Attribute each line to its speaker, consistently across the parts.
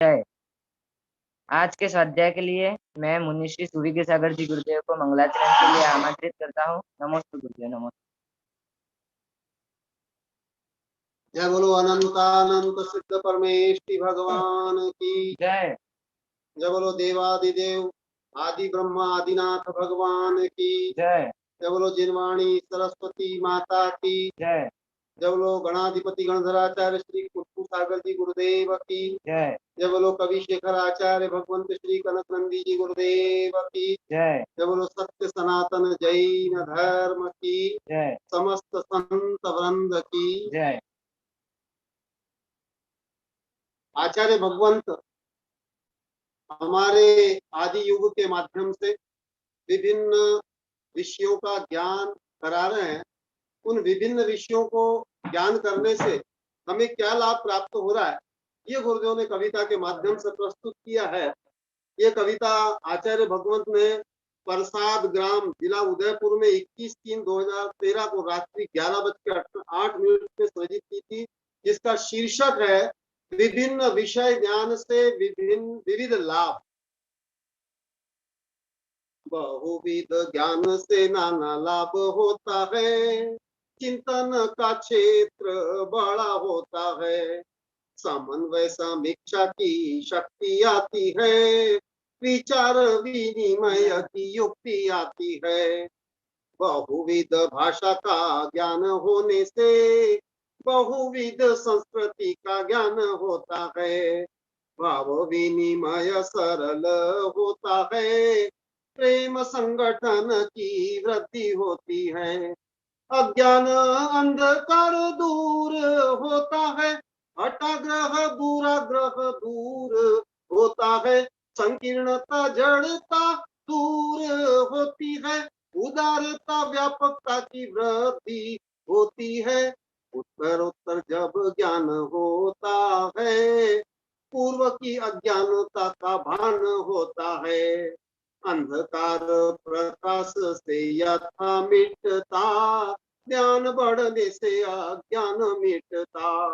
Speaker 1: है। आज के स्वाध्याय के लिए मैं मुनिश्री सूर्य सागर जी गुरुदेव को मंगलाचरण के लिए आमंत्रित करता हूँ। नमोस्तु गुरुदेव। नमोस्तु।
Speaker 2: जय बोलो अनंतानंत सिद्ध परमेष्टि भगवान की
Speaker 1: जय।
Speaker 2: जय बोलो देवादिदेव आदि ब्रह्मा आदिनाथ भगवान की
Speaker 1: जय।
Speaker 2: जय बोलो जिनवाणी सरस्वती माता की
Speaker 1: जय।
Speaker 2: जय बोलो गणाधिपति गणधराचार्य श्री कुट्टू सागर जी गुरुदेव की
Speaker 1: जय।
Speaker 2: जय बोलो कवि शेखर आचार्य भगवंत श्री कनक नंदी जी गुरुदेव की
Speaker 1: जय।
Speaker 2: जय बोलो सत्य सनातन जैन धर्म की
Speaker 1: जय।
Speaker 2: समस्त संत वृंद की
Speaker 1: जय।
Speaker 2: आचार्य भगवंत हमारे आदि युग के माध्यम से विभिन्न विषयों का ज्ञान करा रहे हैं। उन विभिन्न विषयों को ज्ञान करने से हमें क्या लाभ प्राप्त हो रहा है, ये गुरुदेव ने कविता के माध्यम से प्रस्तुत किया है। ये कविता आचार्य भगवंत ने प्रसाद ग्राम जिला उदयपुर में 21/3/2013 को रात्रि 11:08 में संजित की थी, जिसका शीर्षक है विभिन्न विषय ज्ञान से विविध लाभ। बहुविध ज्ञान से नाना लाभ होता है, चिंतन का क्षेत्र बड़ा होता है, समन्वय समीक्षा की शक्ति आती है, विचार विनिमय की युक्ति आती है। बहुविध भाषा का ज्ञान होने से बहुविध संस्कृति का ज्ञान होता है, भाव विनिमय सरल होता है, प्रेम संगठन की वृद्धि होती है, अज्ञान अंधकार दूर होता है, हठाग्रह दुराग्रह दूर होता है, संकीर्णता जड़ता दूर होती है, उदारता व्यापकता की वृद्धि होती है। उत्तर उत्तर जब ज्ञान होता है, पूर्व की अज्ञानता का भान होता है, अंधकार प्रकाश से यथा मिटता, ज्ञान बढ़ने से अज्ञान मिटता,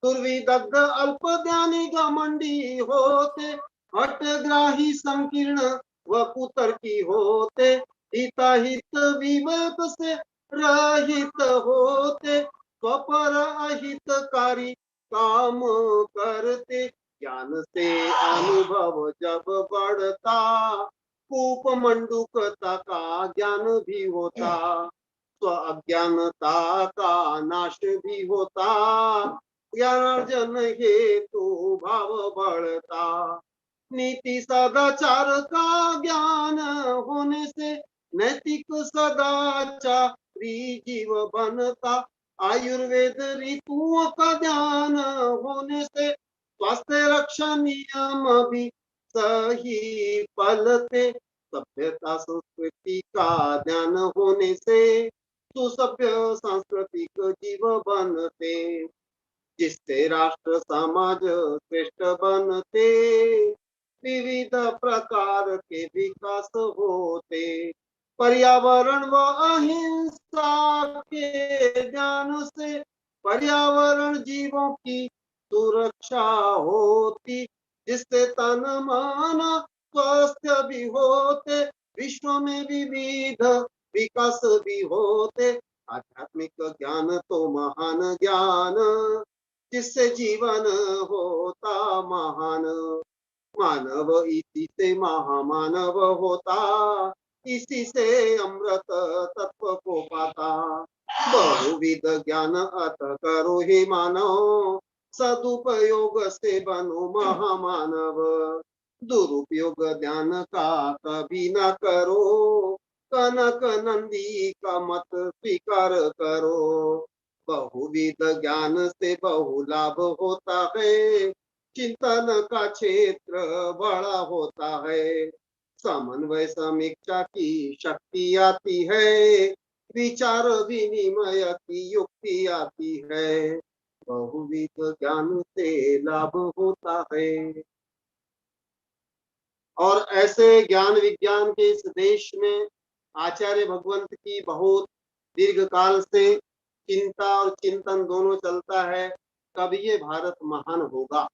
Speaker 2: दुर्विदग्ध अल्प ज्ञानी घमंडी होते, हठग्राही संकीर्ण व कुतर्की होते, हिताहित विवेक से रहित होते, स्वपर अहितकारी काम करते, ज्ञान से अनुभव जब बढ़ता, कूप मंडूकता का ज्ञान भी होता, स्व अज्ञानता का नाश भी होता, ज्ञानार्जन हेतु भाव बढ़ता, नीति सदाचार का ज्ञान होने से नैतिक सदाचारी जीव बनता, आयुर्वेद ऋतुओं का ज्ञान होने से स्वास्थ्य रक्षा नियम भी सही पलते, सभ्यता संस्कृति का ज्ञान होने से सुसभ्य सांस्कृतिक जीव बनते, जिससे राष्ट्र समाज श्रेष्ठ बनते, विविध प्रकार के विकास होते, पर्यावरण व अहिंसा के ज्ञान से पर्यावरण जीवों की सुरक्षा होती, जिससे तन मन स्वस्थ भी होते, विश्व में विविध विकास भी होते, आध्यात्मिक ज्ञान तो महान ज्ञान, जिससे जीवन होता महान, मानव इसी से महामानव होता, इसी से अमृत तत्व को पाता, बहुविध ज्ञान अत करो हे मानव, सदुपयोग से बनो महामानव, दुरुपयोग ज्ञान का कभी न करो, कनक नंदी का मत स्वीकार करो, बहुविध ज्ञान से बहु लाभ होता है, चिंतन का क्षेत्र बड़ा होता है, समन्वय समीक्षा की शक्ति आती है, विचार विनिमय की युक्ति आती है, बहुविध ज्ञान से लाभ होता है। और ऐसे ज्ञान विज्ञान के इस देश में आचार्य भगवंत की बहुत दीर्घ काल से चिंता और चिंतन दोनों चलता है, कब ये भारत महान होगा।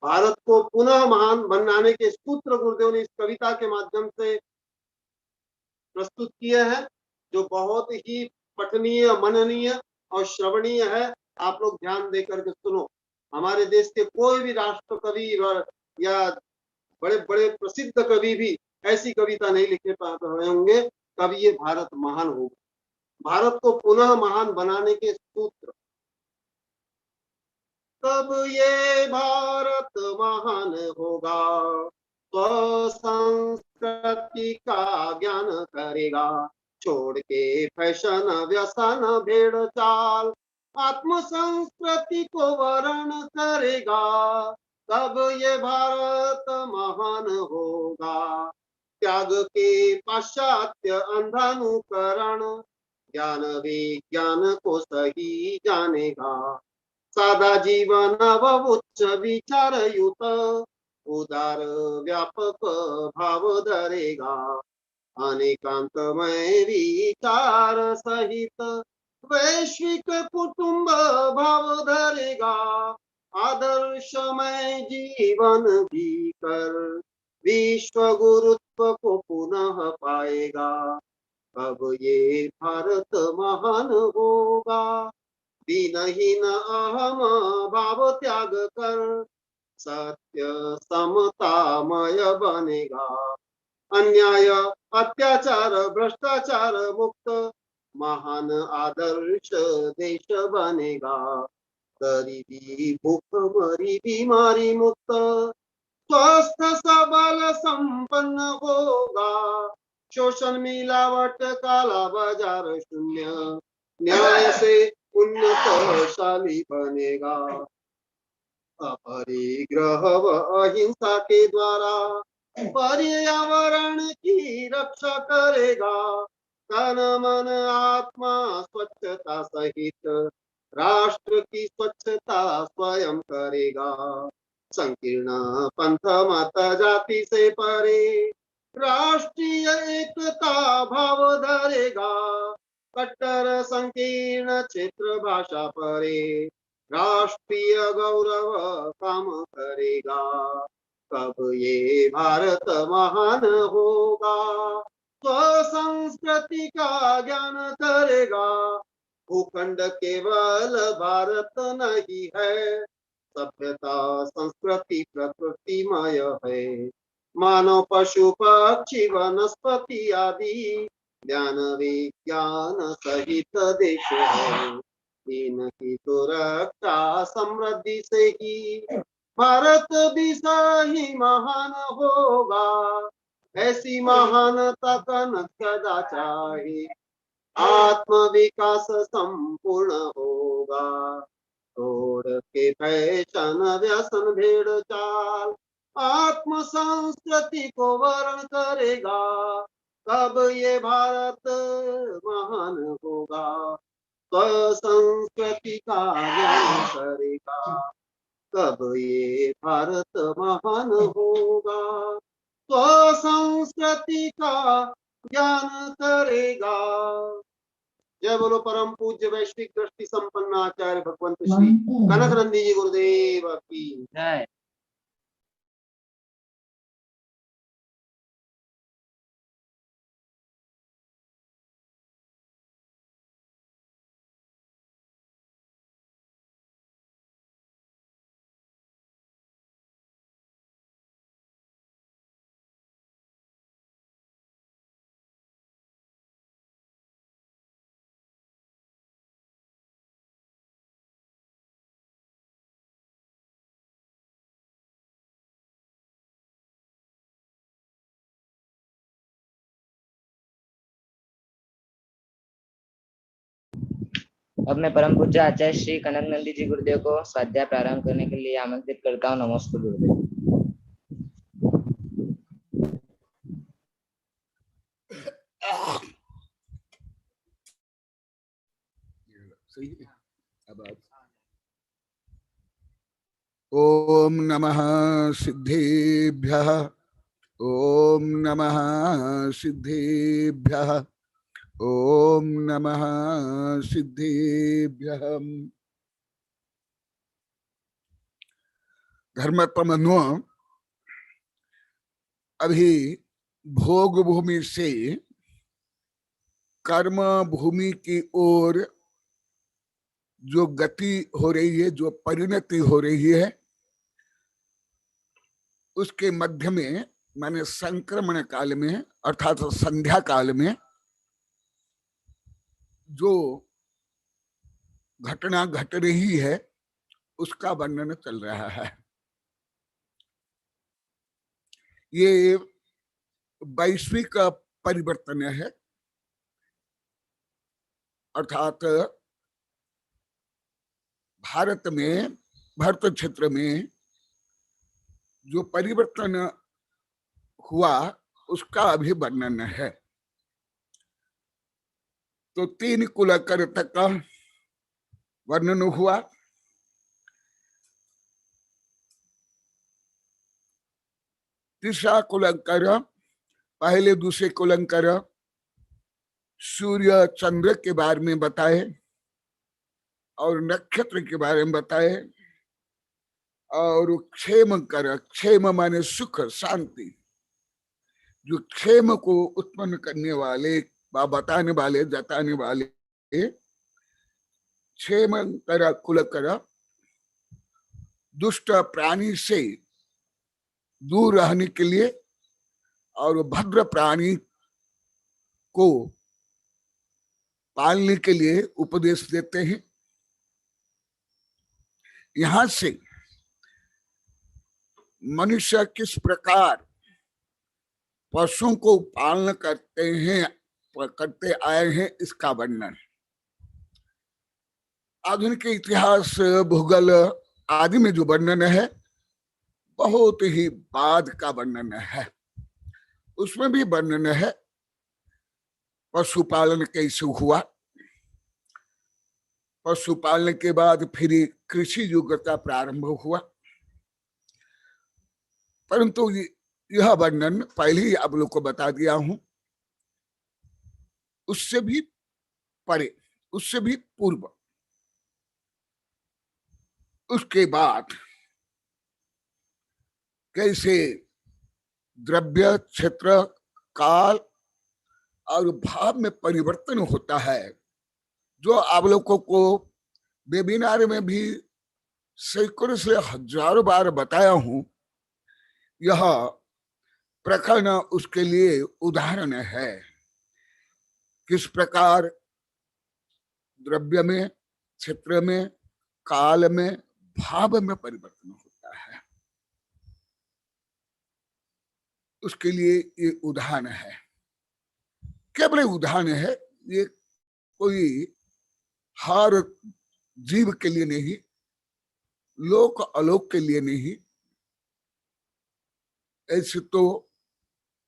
Speaker 2: भारत को पुनः महान बनाने के सूत्र गुरुदेव ने इस कविता के माध्यम से प्रस्तुत किए हैं, जो बहुत ही पठनीय, मननीय और श्रवणीय है। आप लोग ध्यान देकर के सुनो। हमारे देश के कोई भी राष्ट्र कवि या बड़े बड़े प्रसिद्ध कवि भी ऐसी कविता नहीं लिखे रहे होंगे। कब ये भारत महान होगा, भारत को पुनः महान बनाने के सूत्र। कब ये भारत महान होगा, तो संस्कृति का ज्ञान करेगा, छोड़ के फैशन व्यसन भेड़ चाल, आत्म संस्कृति को वर्ण करेगा। कब ये भारत महान होगा, त्याग के पाश्चात्य अंधानुकरण, ज्ञान विज्ञान को सही जानेगा, साधा जीवन व उच्च विचार युत, उदार व्यापक भाव धरेगा, अनेकांतमय विचार सहित वैश्विक कुटुंब भाव धरेगा, आदर्शमय जीवन जी कर विश्व गुरुत्व को पुनः पाएगा। कब ये भारत महान होगा, दीनहीन अहम भाव त्याग कर सत्य समतामय बनेगा, अन्याय अत्याचार भ्रष्टाचार मुक्त महान आदर्श देश बनेगा, गरीबी भूखमरी बीमारी मुक्त स्वस्थ सबल संपन्न होगा, शोषण मिलावट काला बाजार शून्य, न्याय से उन्नतशाली बनेगा, अपरिग्रह व अहिंसा के द्वारा पर्यावरण की रक्षा करेगा, तन मन आत्मा स्वच्छता सहित राष्ट्र की स्वच्छता स्वयं करेगा, संकीर्ण पंथ मत जाति से परे राष्ट्रीय एकता भाव धरेगा, कट्टर संकीर्ण क्षेत्र भाषा परे राष्ट्रीय गौरव काम करेगा। कब ये भारत महान होगा, स्व संस्कृति का ज्ञान करेगा, भूखंड केवल भारत नहीं है, सभ्यता संस्कृति प्रकृतिमय है, मानव पशु पक्षी वनस्पति आदि ज्ञान विज्ञान सहित देश है, इनकी सुरक्षा समृद्धि से ही भारत दिशा ही महान होगा, ऐसी महानता कनक सदा चाहे, आत्म विकास संपूर्ण होगा, छोड़ के फैशन व्यसन भेड़ चाल, आत्म संस्कृति को वर्ण करेगा। कब ये भारत महान होगा, स्व संस्कृति का ज्ञान करेगा। कब ये भारत महान होगा, स्व संस्कृति का ज्ञान करेगा। जय बोलो परम पूज्य वैश्विक दृष्टि संपन्न आचार्य भगवंत श्री कनक नंदी जी गुरुदेव की
Speaker 1: जय। अब मैं परम पूज्य आचार्य श्री कनक नंदी जी गुरुदेव को स्वाध्याय प्रारंभ करने के लिए आमंत्रित करता हूँ। नमस्ते गुरुदेव।
Speaker 3: ओम नमः सिद्धेभ्यः, ओम नमः सिद्धेभ्यः, ओम नमः सिद्धेभ्यः। धर्मत्वमन्वो अभी भोग भूमि से कर्म भूमि की ओर जो गति हो रही है, जो परिणति हो रही है, उसके मध्य में माने संक्रमण काल में अर्थात संध्या काल में जो घटना घट रही है उसका वर्णन चल रहा है। ये वैश्विक परिवर्तन है, अर्थात भारत में, भारत क्षेत्र में जो परिवर्तन हुआ उसका अभी वर्णन है। तो 3 कुलकर तक का वर्णन हुआ। तीसरा कुलंकर, पहले दूसरे कुलंकर सूर्य चंद्र के बारे में बताए और नक्षत्र के बारे में बताए, और क्षेम कर, क्षेम माने सुख शांति, जो क्षेम को उत्पन्न करने वाले, बताने वाले, जताने वाले क्षेम कर कुलकर दुष्ट प्राणी से दूर रहने के लिए और भद्र प्राणी को पालने के लिए उपदेश देते हैं। यहां से मनुष्य किस प्रकार पशुओं को पालन करते आए हैं इसका वर्णन। आधुनिक इतिहास, भूगोल आदि में जो वर्णन है बहुत ही बाद का वर्णन है। उसमें भी वर्णन है पशुपालन कैसे हुआ, पशुपालन के बाद फिर कृषि युग का प्रारंभ हुआ। परंतु यह वर्णन पहले ही आप लोग को बता दिया हूं, उससे भी परे, उससे भी पूर्व, उसके बाद कैसे द्रव्य, क्षेत्र, काल और भाव में परिवर्तन होता है, जो आप लोगों को वेबिनार में भी सैकड़ों से हजारों बार बताया हूं। यह प्रकरण उसके लिए उदाहरण है, किस प्रकार द्रव्य में, क्षेत्र में, काल में, भाव में परिवर्तन होता है। उसके लिए ये उदाहरण है, केवल उदाहरण है। ये कोई हर जीव के लिए नहीं, लोक अलोक के लिए नहीं। ऐसे तो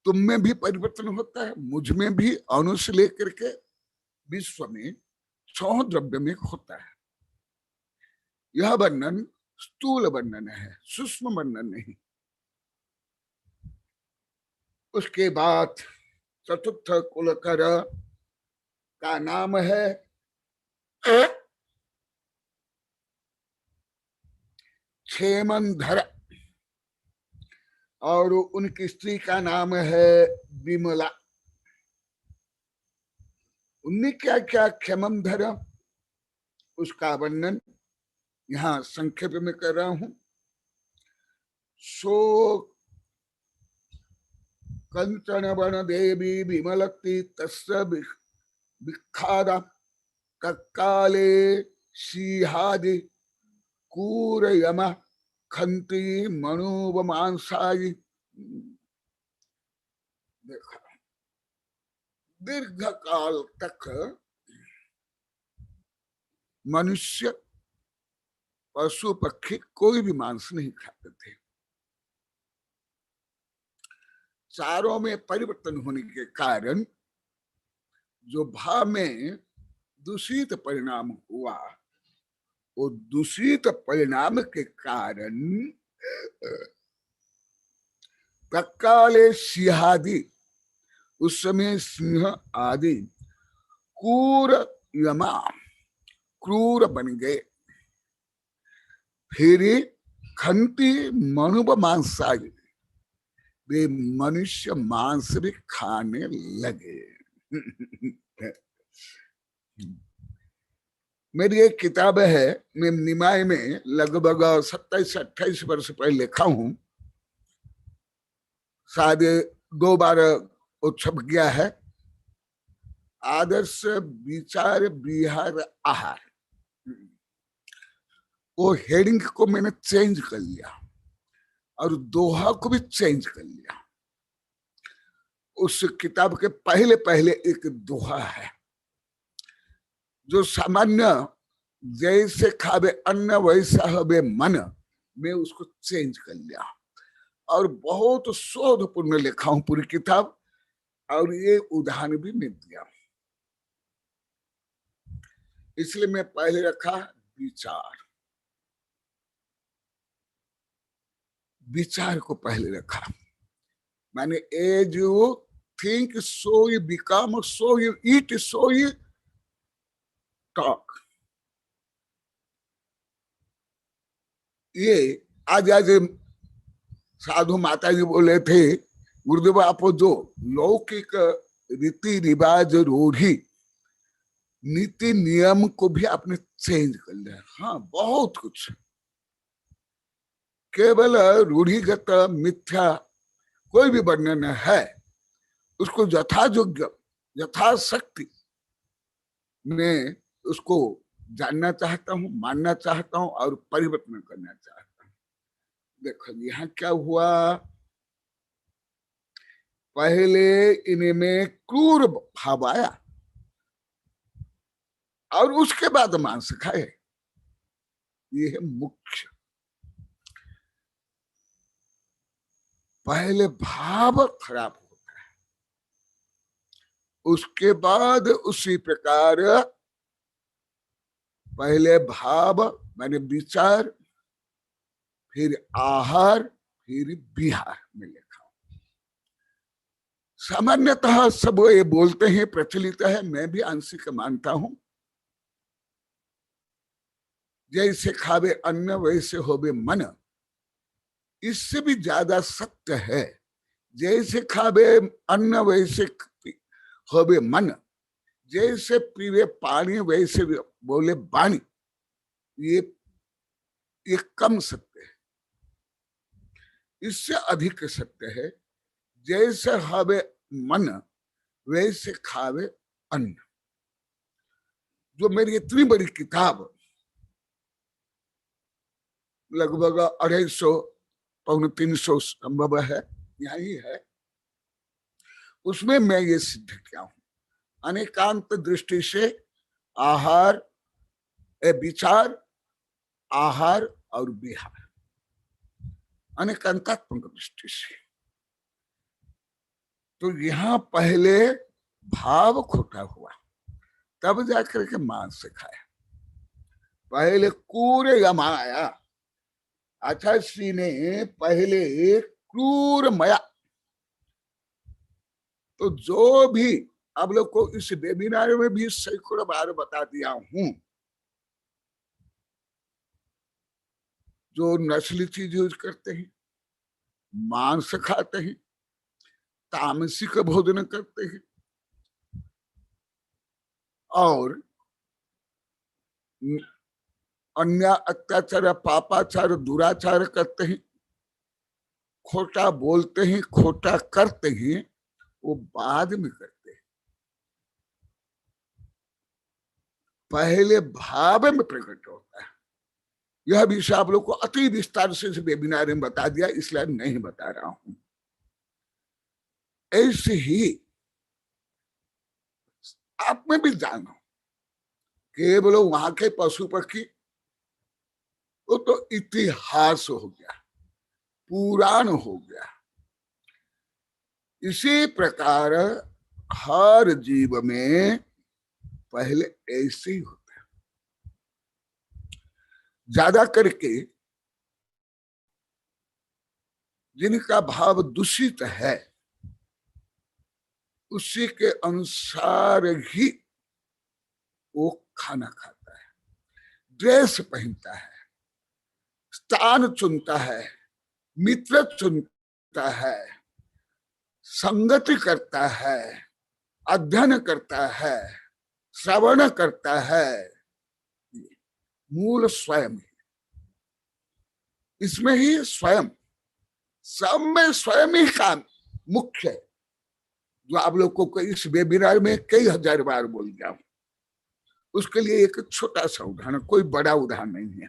Speaker 3: तुम में भी परिवर्तन होता है, मुझ में भी, अणु से लेकर के विश्व में 6 द्रव्य में होता है। यह वर्णन स्थूल वर्णन है, सूक्ष्म वर्णन नहीं। उसके बाद चतुर्थ कुलकर का नाम है क्षेमंधर और उनकी स्त्री का नाम है विमला। उनने क्या क्या क्षेमंधर, उसका वर्णन यहां संक्षेप में कर रहा हूं। सो कंचन वन देवी विमलक्ति तस्य विखादा कक्काले सिंहादि कूर यम खंती मनुव मांसाई। देखा, दीर्घ काल तक मनुष्य, पशु, पक्षी कोई भी मांस नहीं खाते थे। चारों में परिवर्तन होने के कारण जो भाव में दूषित परिणाम हुआ, वो दूषित परिणाम के कारण तत्काले सिंहादि, उस समय सिंह आदि क्रूर यमा, क्रूर बन गए। फिर खंती मनुब मांसाई, वे मनुष्य मांस भी खाने लगे। मेरी एक किताब है, मैं निमाई में लगभग 27-28 वर्ष पहले लिखा हूं, शायद 2 बार वो छप गया है, आदर्श विचार विहार आहार। वो हेडिंग को मैंने चेंज कर लिया और दोहा को भी चेंज कर लिया। उस किताब के पहले पहले एक दोहा है जो सामान्य जैसे खावे अन्न वैसा हवे मन, मैं उसको चेंज कर लिया और बहुत शोधपूर्ण लिखा हूं पूरी किताब, और ये उदाहरण भी मैं दिया। इसलिए मैं पहले रखा विचार, विचार को पहले रखा। माने as you think so you become, so you eat, so you talk. ये आज साधु माता जी बोले थे, गुरुदेव आप जो लौकिक रीति रिवाज रूढ़ी नीति नियम को भी आपने चेंज कर लिया। हाँ, बहुत कुछ, केवल रूढ़िगत मिथ्या कोई भी वर्णन है उसको यथायोग्य यथाशक्ति मैं उसको जानना चाहता हूँ, मानना चाहता हूँ और परिवर्तन करना चाहता हूँ। देखो यहाँ क्या हुआ, पहले इनमें क्रूर भाव आया और उसके बाद मांस खाए। ये है मुख्य। पहले भाव खराब होता है, उसके बाद उसी प्रकार पहले भाव माने विचार, फिर आहार, फिर विहार में लिखा। सामान्यतः सब ये बोलते हैं, प्रचलित है, मैं भी आंशिक मानता हूं, जैसे खावे अन्न वैसे होवे मन। इससे भी ज्यादा सत्य है, जैसे खावे अन्न वैसे होवे मन, जैसे पीवे पानी वैसे बोले बाणी। ये कम सत्य है। इससे अधिक सत्य है, जैसे खावे मन वैसे खावे अन्न। जो मेरी इतनी बड़ी किताब लगभग 250 पौने 300 संभव है, यही है, उसमें मैं ये सिद्ध किया हूं, अनेकांत दृष्टि से आहार, विचार, आहार और विहार, अनेकांतात्मक दृष्टि से। तो यहां पहले भाव खोटा हुआ, तब जाकर के मांस खाया। पहले कूर यमाया, अच्छा श्री ने पहले क्रूर मया। तो जो भी आप लोग को इस वेबिनार में भी सैकड़ों बार बता दिया हूं, जो नस्ली चीज यूज करते हैं, मांस खाते हैं, तामसिक भोजन करते हैं और अन्य अत्याचार, पापाचार, दुराचार करते हैं, खोटा बोलते हैं, खोटा करते हैं, वो बाद में करते हैं, पहले भाव में प्रकट होता है। यह विषय आप लोग को अति विस्तार से वेबिनार में बता दिया, इसलिए नहीं बता रहा हूं। ऐसे ही आप में भी जानो, केवल वहां के पशु पक्षी वो तो इतिहास हो गया, पुराण हो गया। इसी प्रकार हर जीव में पहले ऐसे ही होता है। ज्यादा करके जिनका भाव दूषित है, उसी के अनुसार ही वो खाना खाता है, ड्रेस पहनता है, स्थान चुनता है, मित्र चुनता है, संगति करता है, अध्ययन करता है, श्रवण करता है, मूल स्वयं। इसमें ही स्वयं, सब में स्वयं ही काम मुख्य है, जो आप लोगों को इस वेबिनार में कई हजार बार बोल गया हूं। उसके लिए एक छोटा सा उदाहरण, कोई बड़ा उदाहरण नहीं है।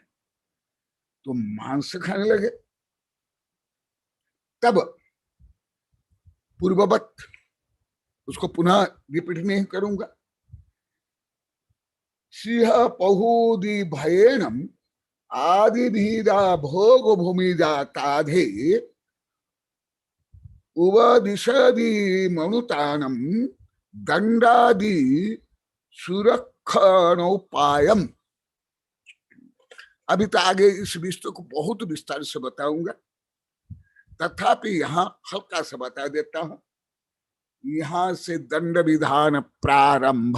Speaker 3: तो मांस खाने लगे, तब पूर्ववत, उसको पुनः रिपीट नहीं करूंगा, सिंह पहूदी भयेनम आदि भीदा भोग भूमि जाताधे उवदिशदि मनुतानम दंडादि सुरक्षणोपायम। अभी तो आगे इस विषय को बहुत विस्तार से बताऊंगा, तथापि यहाँ हल्का सा बता देता हूं। यहां से दंड विधान प्रारंभ।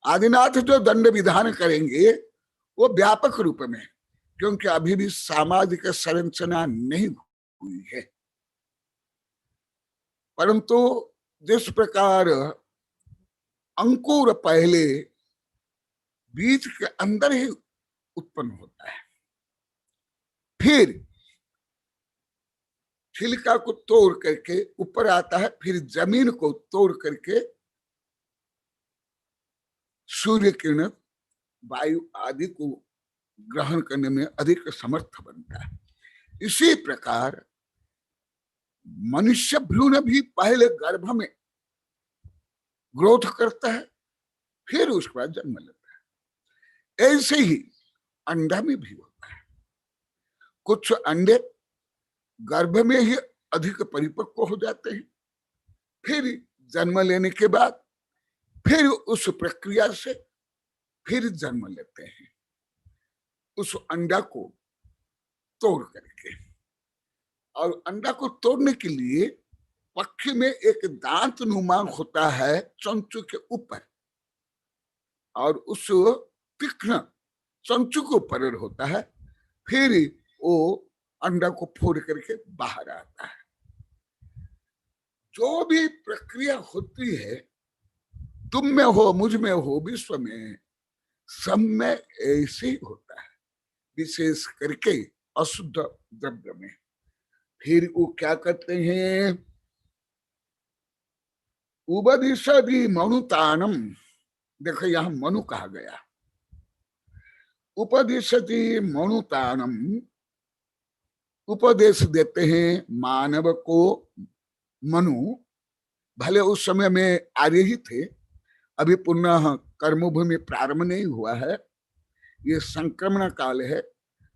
Speaker 3: आदिनाथ जो दंड विधान करेंगे वो व्यापक रूप में, क्योंकि अभी भी सामाजिक संरचना नहीं हुई है। परंतु जिस प्रकार अंकुर पहले बीज के अंदर ही उत्पन्न होता है, फिर छिलका को तोड़ करके ऊपर आता है, फिर जमीन को तोड़ करके सूर्य किरण, वायु आदि को ग्रहण करने में अधिक समर्थ बनता है। इसी प्रकार मनुष्य भ्रूण भी पहले गर्भ में ग्रोथ करता है, फिर उसके बाद जन्म लेता है। ऐसे ही अंडा में भी होता है। कुछ अंडे गर्भ में ही अधिक परिपक्व हो जाते हैं, फिर जन्म लेने के बाद फिर उस प्रक्रिया से फिर जन्म लेते हैं, उस अंडा को तोड़ करके। और अंडा को तोड़ने के लिए पक्षी में एक दांत नुमा होता है चंचू के ऊपर, और उस तीक्ष्ण चंचू के ऊपर होता है, फिर वो अंडा को फोड़ करके बाहर आता है। जो भी प्रक्रिया होती है, तुम में हो, मुझ में हो, विश्व में, सब में ऐसे ही होता है, विशेष करके अशुद्ध द्रव्य में। फिर वो क्या करते हैं, उपदिशदि मनुतानम, देखो यहां मनु कहा गया, उपदिशति मनुतानम, उपदेश देते हैं मानव को। मनु भले उस समय में आर्य ही थे, अभी पुनः कर्मभूमि प्रारंभ नहीं हुआ है, ये संक्रमण काल है।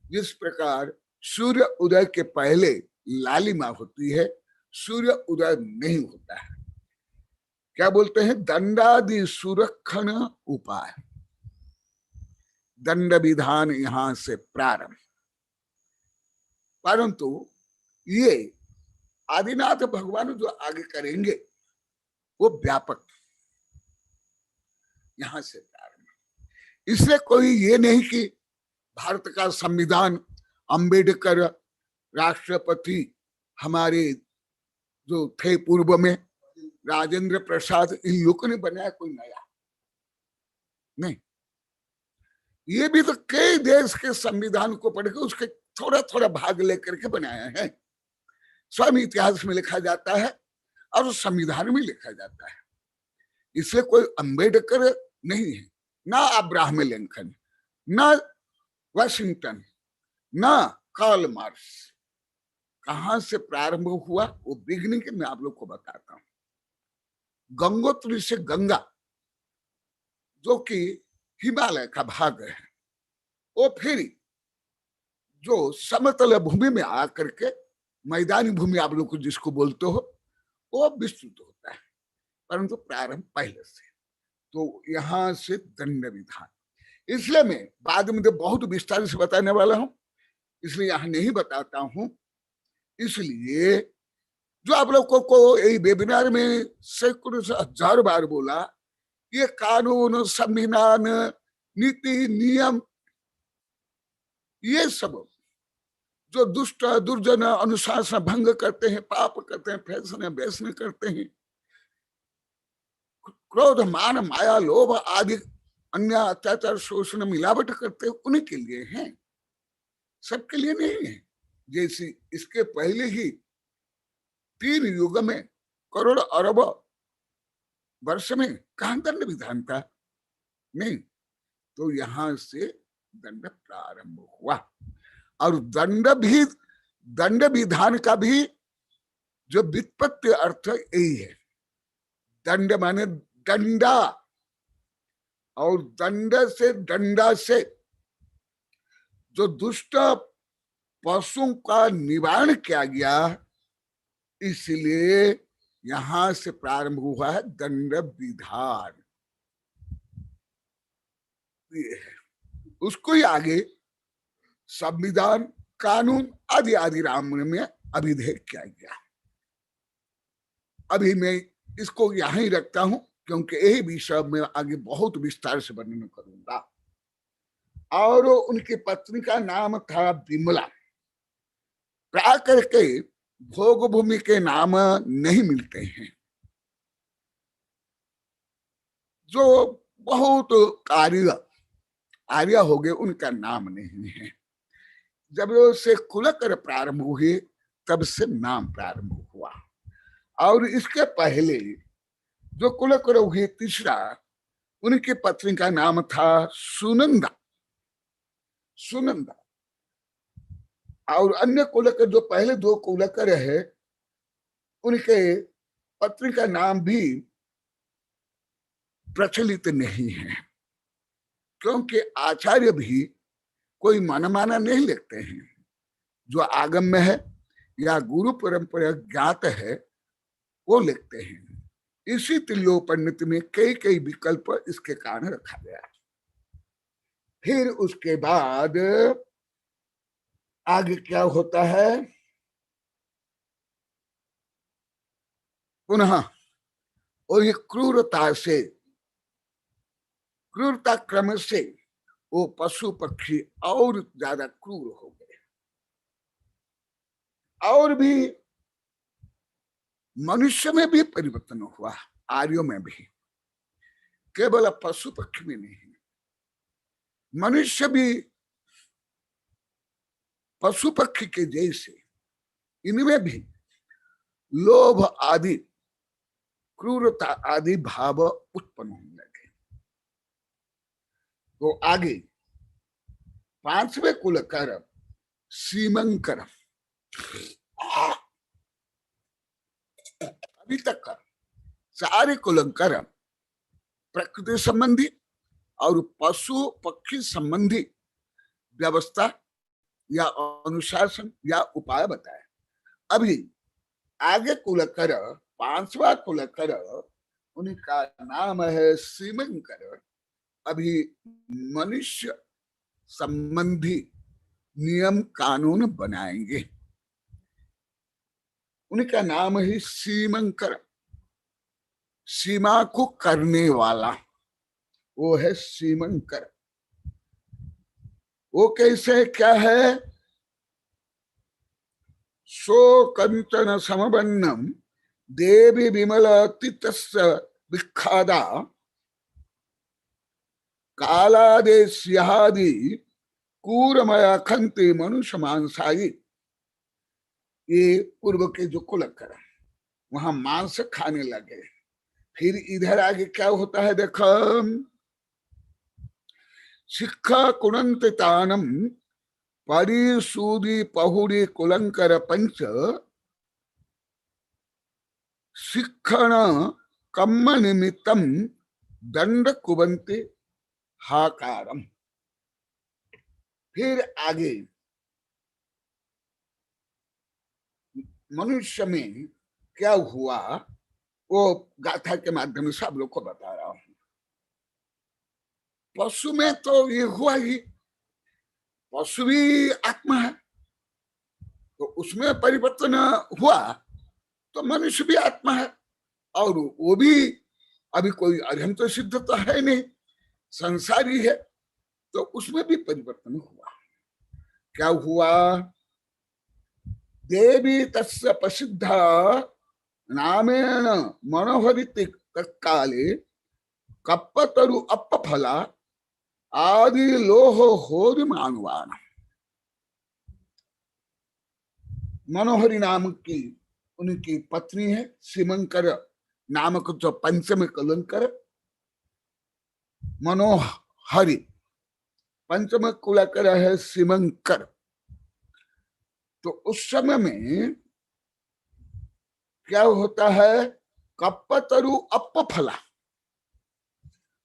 Speaker 3: जिस प्रकार सूर्य उदय के पहले लालिमा होती है, सूर्य उदय नहीं होता है। क्या बोलते हैं, दंडादि सुरक्षण उपाय, दंड विधान यहां से प्रारंभ। परंतु ये आदिनाथ भगवान जो आगे करेंगे वो व्यापक यहां से प्रारंभ। इसलिए कोई ये नहीं कि भारत का संविधान अंबेडकर राष्ट्रपति हमारे जो थे पूर्व में, राजेंद्र प्रसाद, इन लोगों ने बनाया, कोई नया नहीं। ये भी तो कई देश के संविधान को पढ़ के उसके थोड़ा थोड़ा भाग लेकर के बनाया है। स्वयं इतिहास में लिखा जाता है और संविधान में लिखा जाता है। इसलिए कोई अंबेडकर नहीं है, ना अब्राहम लिंकन, ना वाशिंगटन, ना कार्ल मार्क्स। कहां से प्रारंभ हुआ वो बिगनिंग मैं आप लोग को बताता हूं। गंगोत्री से गंगा, जो कि हिमालय का भाग है, वो फिर जो समतल भूमि में आकर के, मैदानी भूमि आप लोग को जिसको बोलते हो, वो विस्तृत होता है, परंतु प्रारंभ पहले से। तो यहां से दंड विधान, इसलिए मैं बाद में तो बहुत विस्तार से बताने वाला हूं, इसलिए यहां नहीं बताता हूं। इसलिए जो आप लोगों को यही वेबिनार में सैकड़ों से हजार बार बोला, ये कानून, संविधान, नीति, नियम ये सब जो दुष्ट दुर्जन अनुशासन भंग करते हैं, पाप करते हैं, फैसने बैसने करते हैं, क्रोध मान माया लोभ आदि अन्य अत्याचार शोषण मिलावट करते हैं, उन्हीं के लिए हैं, सबके लिए नहीं है। जैसे इसके पहले ही 3 युग में करोड़ अरब वर्ष में कहां दंड विधान था? नहीं। तो यहां से दंड प्रारंभ हुआ। और दंड विधान का भी जो व्युत्पत्ति अर्थ यही है। दंड माने डंडा, और दंड से डंडा से जो दुष्ट पशुओं का निवारण किया गया, इसलिए यहां से प्रारंभ हुआ है दंड विधान। उसको ही आगे संविधान कानून आदि आदि राम में अभिधेय किया गया। अभी मैं इसको यहां ही रखता हूं, क्योंकि यही विषय में आगे बहुत विस्तार से वर्णन करूंगा। और उनकी पत्नी का नाम था विमला। प्राकर के भोग भूमि के नाम नहीं मिलते हैं, जो बहुत आर्य हो गए उनका नाम नहीं है। जब से कुलकर प्रारंभ हुए तब से नाम प्रारंभ हुआ। और इसके पहले जो कुलकर हुए तीसरा, उनकी पत्नी का नाम था सुनंदा। और अन्य कुलकर जो पहले 2 कुलकर है, उनके पत्नी का नाम भी प्रचलित नहीं है, क्योंकि आचार्य भी कोई मनमाना नहीं लिखते हैं। जो आगम में है या गुरु परंपरा ज्ञात है वो लिखते हैं। इसी तिल्योपनिषद में कई विकल्प इसके कारण रखा गया। फिर उसके बाद आगे क्या होता है, पुनः और ये क्रूरता क्रम से वो पशु पक्षी और ज्यादा क्रूर हो गए। और भी मनुष्य में भी परिवर्तन हुआ, आर्यों में भी, केवल पशु पक्षी में नहीं। मनुष्य भी पशु पक्षी के जैसे इनमें भी लोभ आदि क्रूरता आदि भाव उत्पन्न होने लगे। तो आगे 5वें कुलकर सीमंकर, अभी तक सारे कुलकर प्रकृति संबंधी और पशु पक्षी संबंधी व्यवस्था या अनुशासन या उपाय बताए। अभी आगे कुलकर 5वां कुलकर, उनका नाम है सीमंकर। अभी मनुष्य संबंधी नियम कानून बनाएंगे। उनका नाम है सीमंकर, सीमा को करने वाला, वो है सीमंकर। वो कैसे क्या है, सो कंचन समबन्नम देवी विमल तितस्य विखादा कालादेश्यादि कूरमया खंते मनुष्य मांसाई। ये पूर्व के जो कुलकर वहां मांस खाने लगे। फिर इधर आगे क्या होता है देखो, शिक्षा कुणंत तानम परिसूदी पहुरी कुलंकर पंच शिक्षण कम्म निमित्तम दंड कुबंते हाकारम। फिर आगे मनुष्य में क्या हुआ वो गाथा के माध्यम से सब लोग को बता रहा हूं। पशु में तो ये हुआ ही, पशु भी आत्मा है, तो उसमें परिवर्तन हुआ, तो मनुष्य भी आत्मा है। और वो भी अभी कोई अरिहंत सिद्ध तो है नहीं, संसारी है, तो उसमें भी परिवर्तन हुआ। क्या हुआ? देवी तस्य प्रसिद्ध नामेन मनोहरिति तत्काले कप्पतरु अपफला आदि लोह होरि मानवान। मनोहरी नाम की उनकी पत्नी है, सीमंकर नामक जो पंचम कलंकर, मनोहरी पंचम कुलकर है सीमंकर। तो उस समय में क्या होता है? कप्पतरु अपफला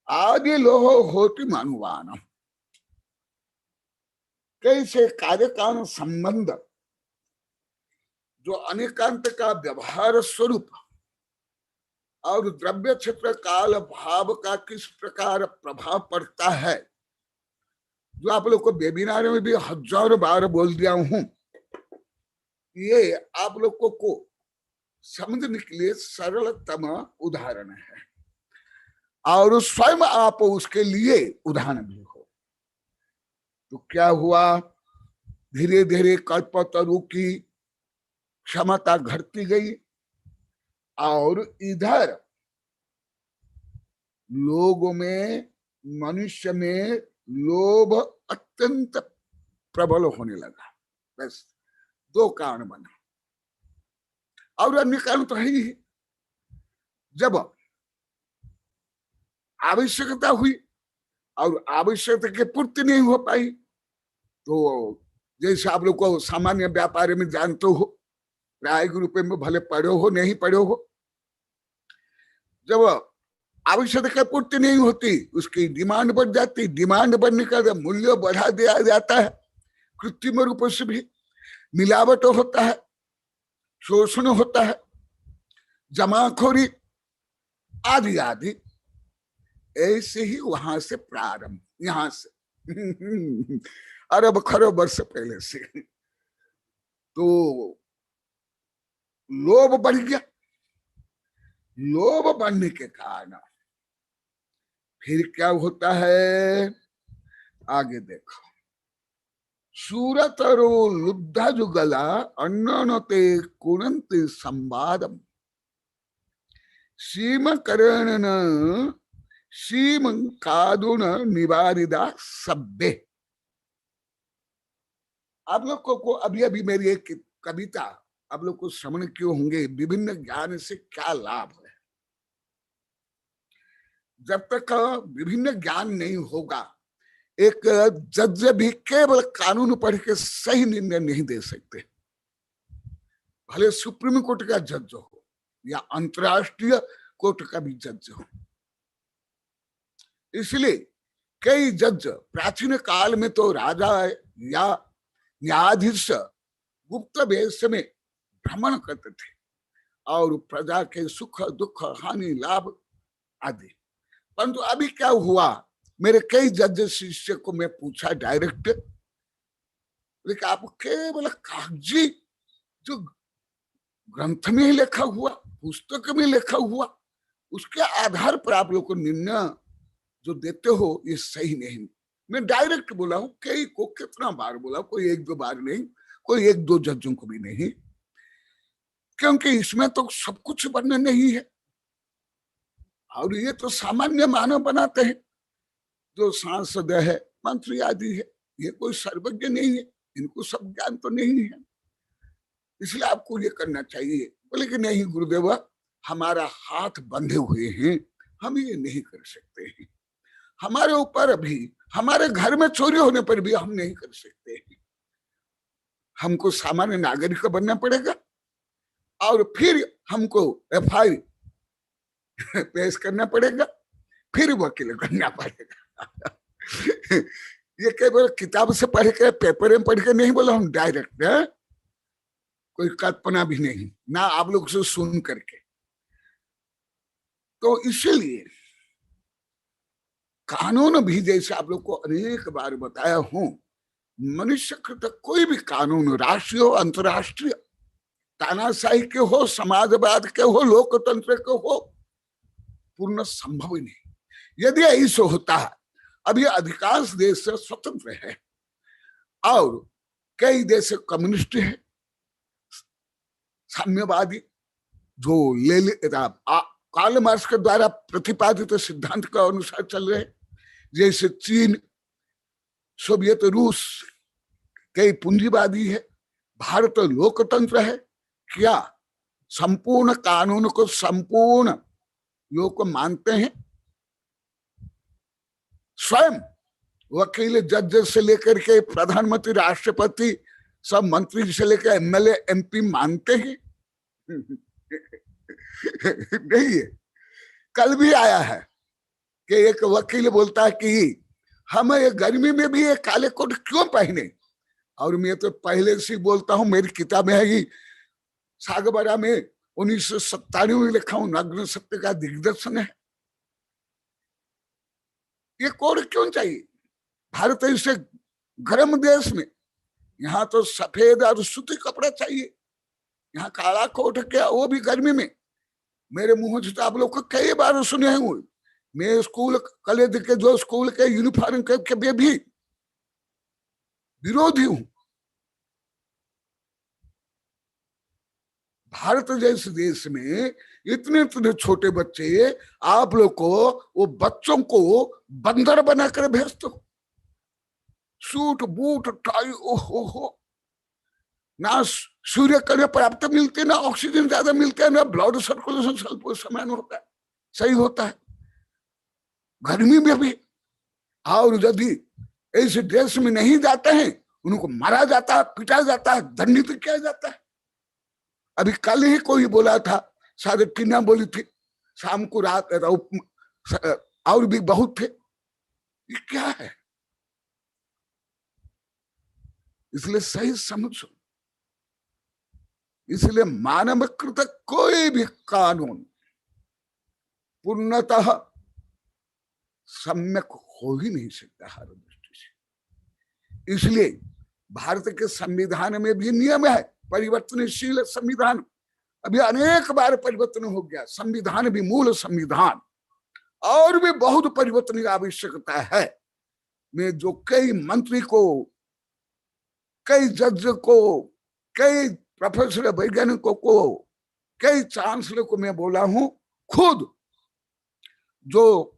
Speaker 3: आदि लोह होति मानुवान। कैसे कार्य कारण संबंध जो अनेकांत का व्यवहार स्वरूप और द्रव्य क्षेत्र काल भाव का किस प्रकार प्रभाव पड़ता है, जो आप लोग को वेबिनार में भी हजारों बार बोल दिया हूं, ये आप लोगों को समझने के लिए सरलतम उदाहरण है और स्वयं आप उसके लिए उदाहरण भी हो। तो क्या हुआ? धीरे धीरे कल्पतरु की क्षमता घटती गई और इधर लोगों में, मनुष्य में लोभ अत्यंत प्रबल होने लगा। बस दो कारण बना और अन्य कारण तो है ही। जब आवश्यकता हुई और आवश्यकता की पूर्ति नहीं हो पाई, तो जैसे आप लोग को सामान्य व्यापार में जानते हो, प्रायोगिक रूप में भले पढ़े हो नहीं पढ़े हो, जब आवश्यकता की पूर्ति नहीं होती उसकी डिमांड बढ़ जाती। डिमांड बढ़ने का मूल्य बढ़ा दिया जाता है, कृत्रिम रूप से भी मिलावट होता है, शोषण होता है, जमाखोरी आदि आदि। ऐसे ही वहां से प्रारंभ, यहां से अरब खरब वर्ष पहले से तो लोभ बढ़ गया। लोभ बढ़ने के कारण फिर क्या होता है? आगे देखो। सूरतरो लुब्धा जुगला अन्नते कुणंति संवादम सीम करण सीम कादुन निवारिदा सब्बे। आप लोग को अभी अभी मेरी एक कविता आप लोग को श्रवण क्यों होंगे? विभिन्न ज्ञान से क्या लाभ है? जब तक विभिन्न ज्ञान नहीं होगा, एक जज भी केवल कानून पढ़ के सही निर्णय नहीं दे सकते, भले सुप्रीम कोर्ट का जज हो या अंतरराष्ट्रीय कोर्ट का भी जज हो। इसलिए कई जज प्राचीन काल में तो राजा या न्यायाधीश गुप्त वेश में भ्रमण करते थे और प्रजा के सुख दुख हानि लाभ आदि। परंतु अभी क्या हुआ? मेरे कई जज शिष्य को मैं पूछा डायरेक्ट, लेकिन आप केवल कागजी जो ग्रंथ में लिखा हुआ, पुस्तक में लिखा हुआ, उसके आधार पर आप लोग को निर्णय जो देते हो ये सही नहीं। मैं डायरेक्ट बोला हूं, कई को कितना बार बोला, कोई एक दो बार नहीं, कोई एक दो जजों को भी नहीं, क्योंकि इसमें तो सब कुछ वर्णन नहीं है और ये तो सामान्य मानव बनाते हैं। जो सांसद है, मंत्री आदि है, ये कोई सर्वज्ञ नहीं है, इनको सब ज्ञान तो नहीं है, इसलिए आपको ये करना चाहिए। बोले कि नहीं गुरुदेव, हमारा हाथ बंधे हुए हैं, हम ये नहीं कर सकते हैं। हमारे ऊपर भी, हमारे घर में चोरी होने पर भी हम नहीं कर सकते हैं। हमको सामान्य नागरिक बनना पड़ेगा और फिर हमको FIR पेश करना पड़ेगा, फिर वकील करना पड़ेगा। ये केवल किताब से पढ़ के, पेपर में पढ़ के नहीं बोला हम, डायरेक्ट है, कोई कल्पना भी नहीं ना आप लोग से सुन करके। तो इसलिए कानून भी, जैसे आप लोग को अनेक बार बताया हूं, मनुष्य कृत कोई भी कानून, राष्ट्रीय हो अंतरराष्ट्रीय, तानाशाही के हो, समाजवाद के हो, लोकतंत्र के हो, पूर्ण संभव ही नहीं। यदि ऐसा होता है, अभी अधिकांश देश स्वतंत्र है और कई देश कम्युनिस्ट है, साम्यवादी, जो कार्ल मार्क्स के द्वारा प्रतिपादित सिद्धांत के अनुसार चल रहे, जैसे चीन, सोवियत रूस, कई पूंजीवादी है, भारत लोकतंत्र है। क्या संपूर्ण कानून को संपूर्ण लोग मानते हैं? स्वयं वकील, जज से लेकर के प्रधानमंत्री, राष्ट्रपति, सब मंत्री से लेकर एमएलए, एमपी मानते हैं? नहीं है। कल भी आया है कि एक वकील बोलता है कि हम ये गर्मी में भी ये काले कोट क्यों पहने, और मैं तो पहले से बोलता हूं, मेरी किताब में है ये सागबारा में 1997 में लिखा हूं, नग्न सत्य का दिग्दर्शन है। ये कोड क्यों चाहिए? भारत ऐसे गर्म देश में, यहाँ तो सफेद और सूती कपड़ा चाहिए, यहाँ काला कोट क्या, वो भी गर्मी में। मेरे मुंह से तो आप लोग को कई बार सुने हुए, मैं स्कूल कॉलेज के जो स्कूल के यूनिफॉर्म के भी विरोधी हूं। भारत जैसे देश में इतने इतने छोटे बच्चे, आप लोग को वो बच्चों को बंदर बनाकर भेजते हो, सूट बूट टाई, ओहो, ना सूर्य किरण पर्याप्त मिलते, ना ऑक्सीजन ज्यादा मिलता है, ना ब्लड सर्कुलेशन स्वल्प समान होता है, सही होता है गर्मी में भी। और यदि ऐसे देश में नहीं जाते हैं, उनको मारा जाता है, पिटा जाता है, दंडित किया जाता है। अभी कल ही कोई बोला था, शायद टीना बोली थी, शाम को रात और भी बहुत थे। ये क्या है? इसलिए सही समझो। इसलिए मानवकृत कोई भी कानून पूर्णतः सम्यक हो ही नहीं सकता हर दृष्टि से। इसलिए भारत के संविधान में भी नियम है, परिवर्तनशील संविधान। अभी अनेक बार परिवर्तन हो गया संविधान भी, मूल संविधान, और भी बहुत परिवर्तन की आवश्यकता है। मैं जो कई मंत्री को, कई जज को, कई प्रोफेसर वैज्ञानिकों को, कई चांसलर को मैं बोला हूं, खुद जो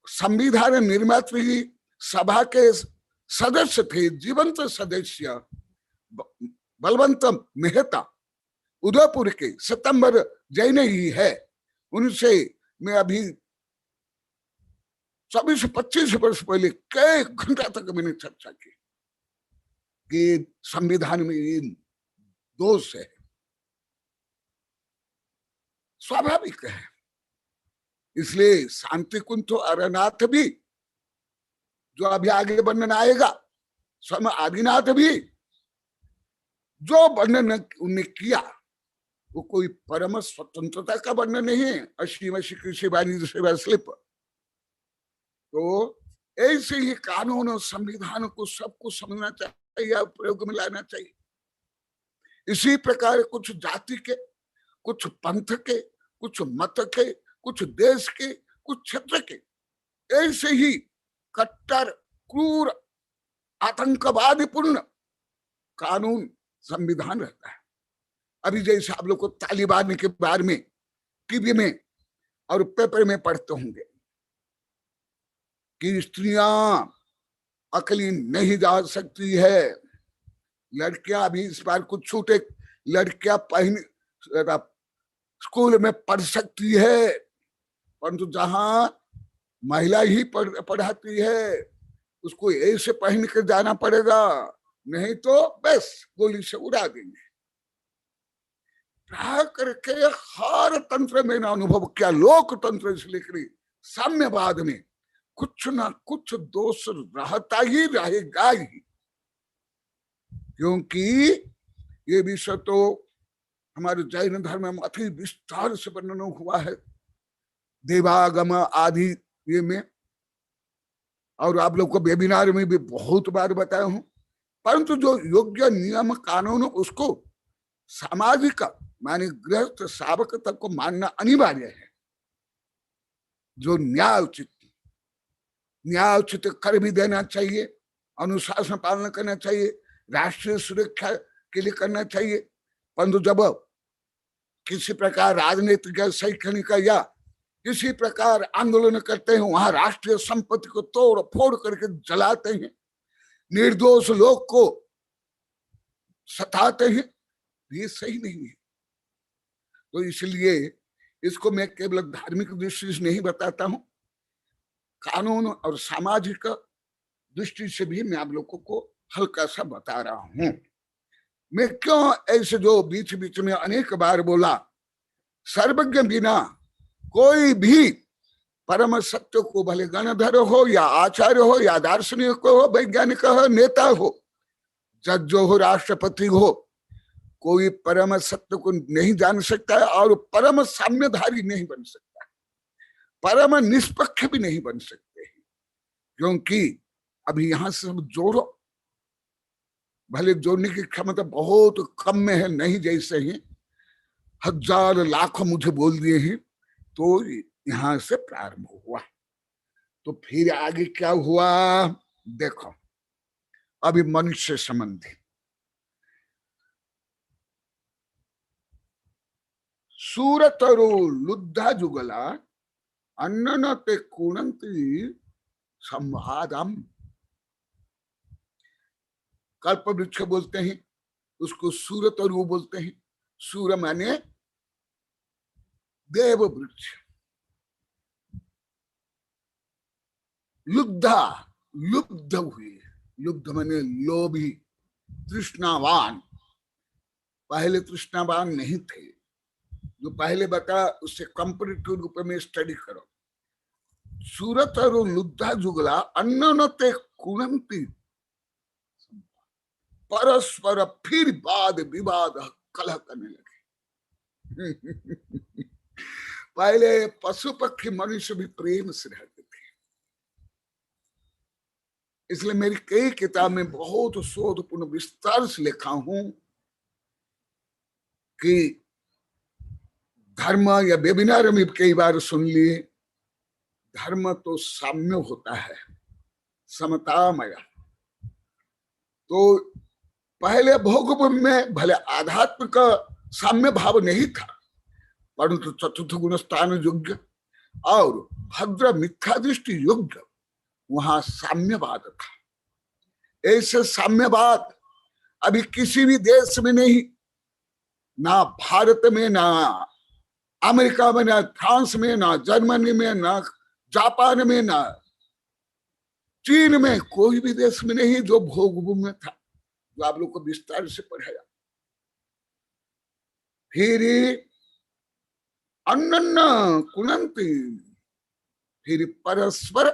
Speaker 3: संविधान निर्मात्री सभा के सदस्य थे, जीवंत सदस्य बलवंत मेहता, उदयपुर के सितंबर जैन ही है, उनसे मैं अभी 24-25 वर्ष पहले कई घंटा तक मैंने चर्चा की कि संविधान में ये दोष है, स्वाभाविक है। इसलिए शांति कुंठ अरनाथ भी, जो अभी आगे वर्णन आएगा, स्वामी आदिनाथ भी, जो वर्णन उन्हें किया वो कोई परम स्वतंत्रता का वर्णन नहीं है, असीम कृषि वाणिज्य सेवा स्लिप। तो ऐसे ही कानून और संविधान को सबको समझना चाहिए, प्रयोग में लाना चाहिए। इसी प्रकार कुछ जाति के, कुछ पंथ के, कुछ मत के, कुछ देश के, कुछ क्षेत्र के, ऐसे ही कट्टर, क्रूर, आतंकवादी पूर्ण कानून, संविधान रहता है। अभी जैसे आप लोग को तालिबान के बारे में टीवी में और पेपर में पढ़ते होंगे कि स्त्रियां अकेली नहीं जा सकती है, लड़कियां अभी इस बार कुछ छूटे, लड़कियां स्कूल में पढ़ सकती है, परंतु जहां महिला ही पढ़ाती है उसको ऐसे पहन कर जाना पड़ेगा, नहीं तो बस गोली से उड़ा देंगे। करके हर तंत्र में ना अनुभव किया, लोकतंत्र से लेकर साम्यवाद में कुछ ना कुछ दोष रहता ही रहेगा ही, क्योंकि ये विषय तो हमारे जैन धर्म में अति विस्तार से वर्णन हुआ है, देवागम आदि ये में, और आप लोग को वेबिनार में भी बहुत बार बताया हूं। परंतु जो योग्य नियम कानून उसको सामाजिक माने गृहस्थ शावक तक को मानना अनिवार्य है। जो न्याय उचित, न्यायोचित कर भी देना चाहिए, अनुशासन पालन करना चाहिए, राष्ट्रीय सुरक्षा के लिए करना चाहिए। परंतु जब किसी प्रकार राजनीतिक या शैक्षणिक या किसी प्रकार आंदोलन करते हैं, वहां राष्ट्रीय संपत्ति को तोड़ फोड़ करके जलाते हैं, निर्दोष लोग को सताते हैं, ये सही नहीं है। तो इसलिए इसको मैं केवल धार्मिक दृष्टि से नहीं बताता हूं, कानून और सामाजिक दृष्टि से भी मैं आप लोगों को हल्का सा बता रहा हूं। मैं क्यों ऐसे जो बीच बीच में अनेक बार बोला, सर्वज्ञ बिना कोई भी परम सत्य को, भले गणधर हो या आचार्य हो या दार्शनिक हो, वैज्ञानिक हो, नेता हो, जज हो, राष्ट्रपति हो, कोई परम सत्य को नहीं जान सकता है और परम साम्यधारी नहीं बन सकता, परम निष्पक्ष भी नहीं बन सकते हैं। क्योंकि अभी यहां से सब जोड़ो, भले जोड़ने की क्षमता बहुत कम में है, नहीं जैसे हैं, हजार लाखों मुझे बोल दिए हैं, तो यहां से प्रारंभ हुआ। तो फिर आगे क्या हुआ देखो, अभी मनुष्य संबंधी सूरतरो लुद्धा जुगला अन्ननते कुणंती संवादम। कल्प वृक्ष बोलते हैं उसको, सूरतरु बोलते हैं। सूर माने देव वृक्ष, लुब्धा लुब्ध हुए, लुब्ध माने लोभी, तृष्णावान। पहले तृष्णावान नहीं थे, जो पहले बता उससे कंपैरेटिव रूप में स्टडी करो। सूरत और लुब्धा जुगला अन्ननते कुणंती, परस्पर फिर वाद विवाद कलह करने लगे। पहले पशु पक्षी मनुष्य भी प्रेम से रहते थे। इसलिए मेरी कई किताब में बहुत शोधपूर्ण विस्तार से लिखा हूं कि धर्म, या वेबिनार में कई बार सुन लिए, धर्म तो साम्य होता है, समतामय। तो पहले भोग में भले आध्यात्मिक साम्य भाव नहीं था, परंतु चतुर्थ गुण स्थान योग्य और भद्र मिथ्या दृष्टि योग्य वहां साम्यवाद था। ऐसे साम्यवाद अभी किसी भी देश में नहीं, ना भारत में, ना अमेरिका में, ना फ्रांस में, ना जर्मनी में, ना जापान में, ना चीन में, कोई भी देश में नहीं जो भोग में था, जो आप लोग को विस्तार से पढ़ाया। फिर अन्नन्न कुणंती, फिर परस्पर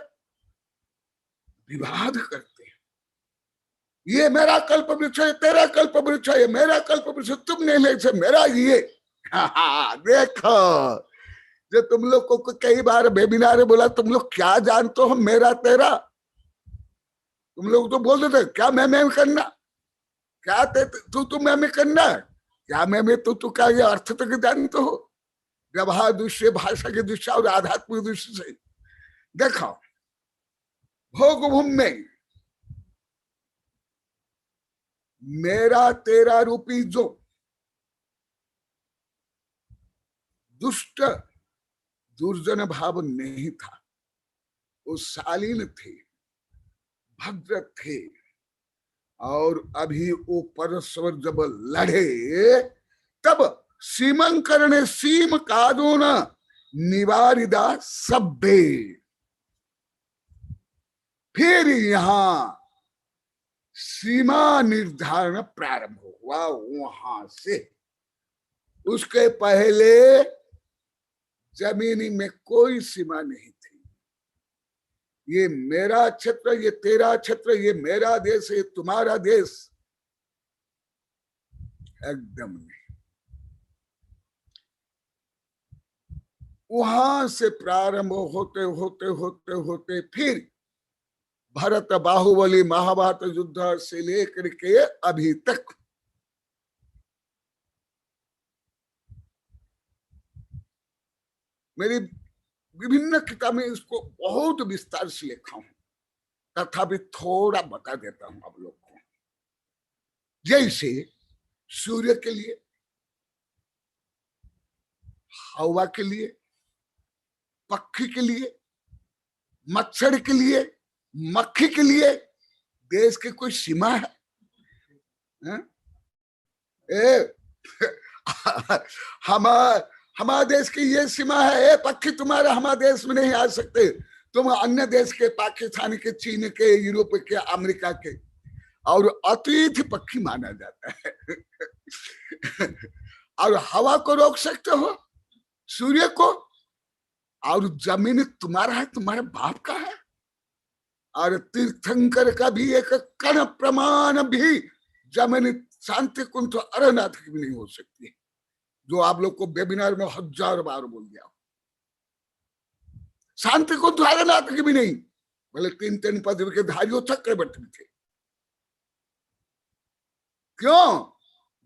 Speaker 3: विवाद करते हैं। ये मेरा कल्प वृक्ष है, तेरा कल्प वृक्ष है, मेरा कल्प वृक्ष तुमने ले से मेरा ये। देखो, जो तुम लोग को कई बार वेबिनार बोला, तुम लोग क्या जानते हो मेरा तेरा? तुम लोग तो बोल देते क्या मैं करना, क्या तू मैं करना, क्या मैं तू क्या, ये अर्थ तक जानते हो? व्यवहार दृष्टि, भाषा की दृष्टि और आध्यात्मिक दृष्टि से देखो, भोग भूमि में मेरा तेरा रूपी जो दुष्ट दुर्जन भाव नहीं था, वो शालीन थे, भद्र थे। और अभी वो परस्पर जब लड़े, तब सीमंकरण सीम कादून निवारिदा सभ्य, फिर यहां सीमा निर्धारण प्रारंभ हुआ। वहां से उसके पहले जमीनी में कोई सीमा नहीं थी। ये मेरा क्षेत्र, ये तेरा क्षेत्र, ये मेरा देश, ये तुम्हारा देश, एकदम नहीं। वहां से प्रारंभ होते होते होते होते फिर भरत बाहुबली महाभारत युद्ध से लेकर के अभी तक मेरी विभिन्न किताबें इसको बहुत विस्तार से लिखा हूं। तथापि थोड़ा बता देता हूं आप लोग को। जैसे सूर्य के लिए, हवा के लिए, पक्षी के लिए, मच्छर के लिए, मक्खी के लिए देश की कोई सीमा है? हमारे देश की ये सीमा है, पक्षी तुम्हारा हमारे देश में नहीं आ सकते, तुम अन्य देश के, पाकिस्तान के, चीन के, यूरोप के, अमेरिका के, और अतिथि पक्षी माना जाता है। और हवा को रोक सकते हो, सूर्य को, और जमीन तुम्हारा है, तुम्हारे बाप का है। और तीर्थंकर का भी एक कण प्रमाण भी जमीन शांति कुंठ अरनाथ की भी नहीं हो सकती, जो आप लोग को वेबिनार में 1000 बार बोल दिया। शांति कुंठ अरनाथ की भी नहीं, बोले 3 पदवी के धारियों चक्रवर्ती थे। क्यों?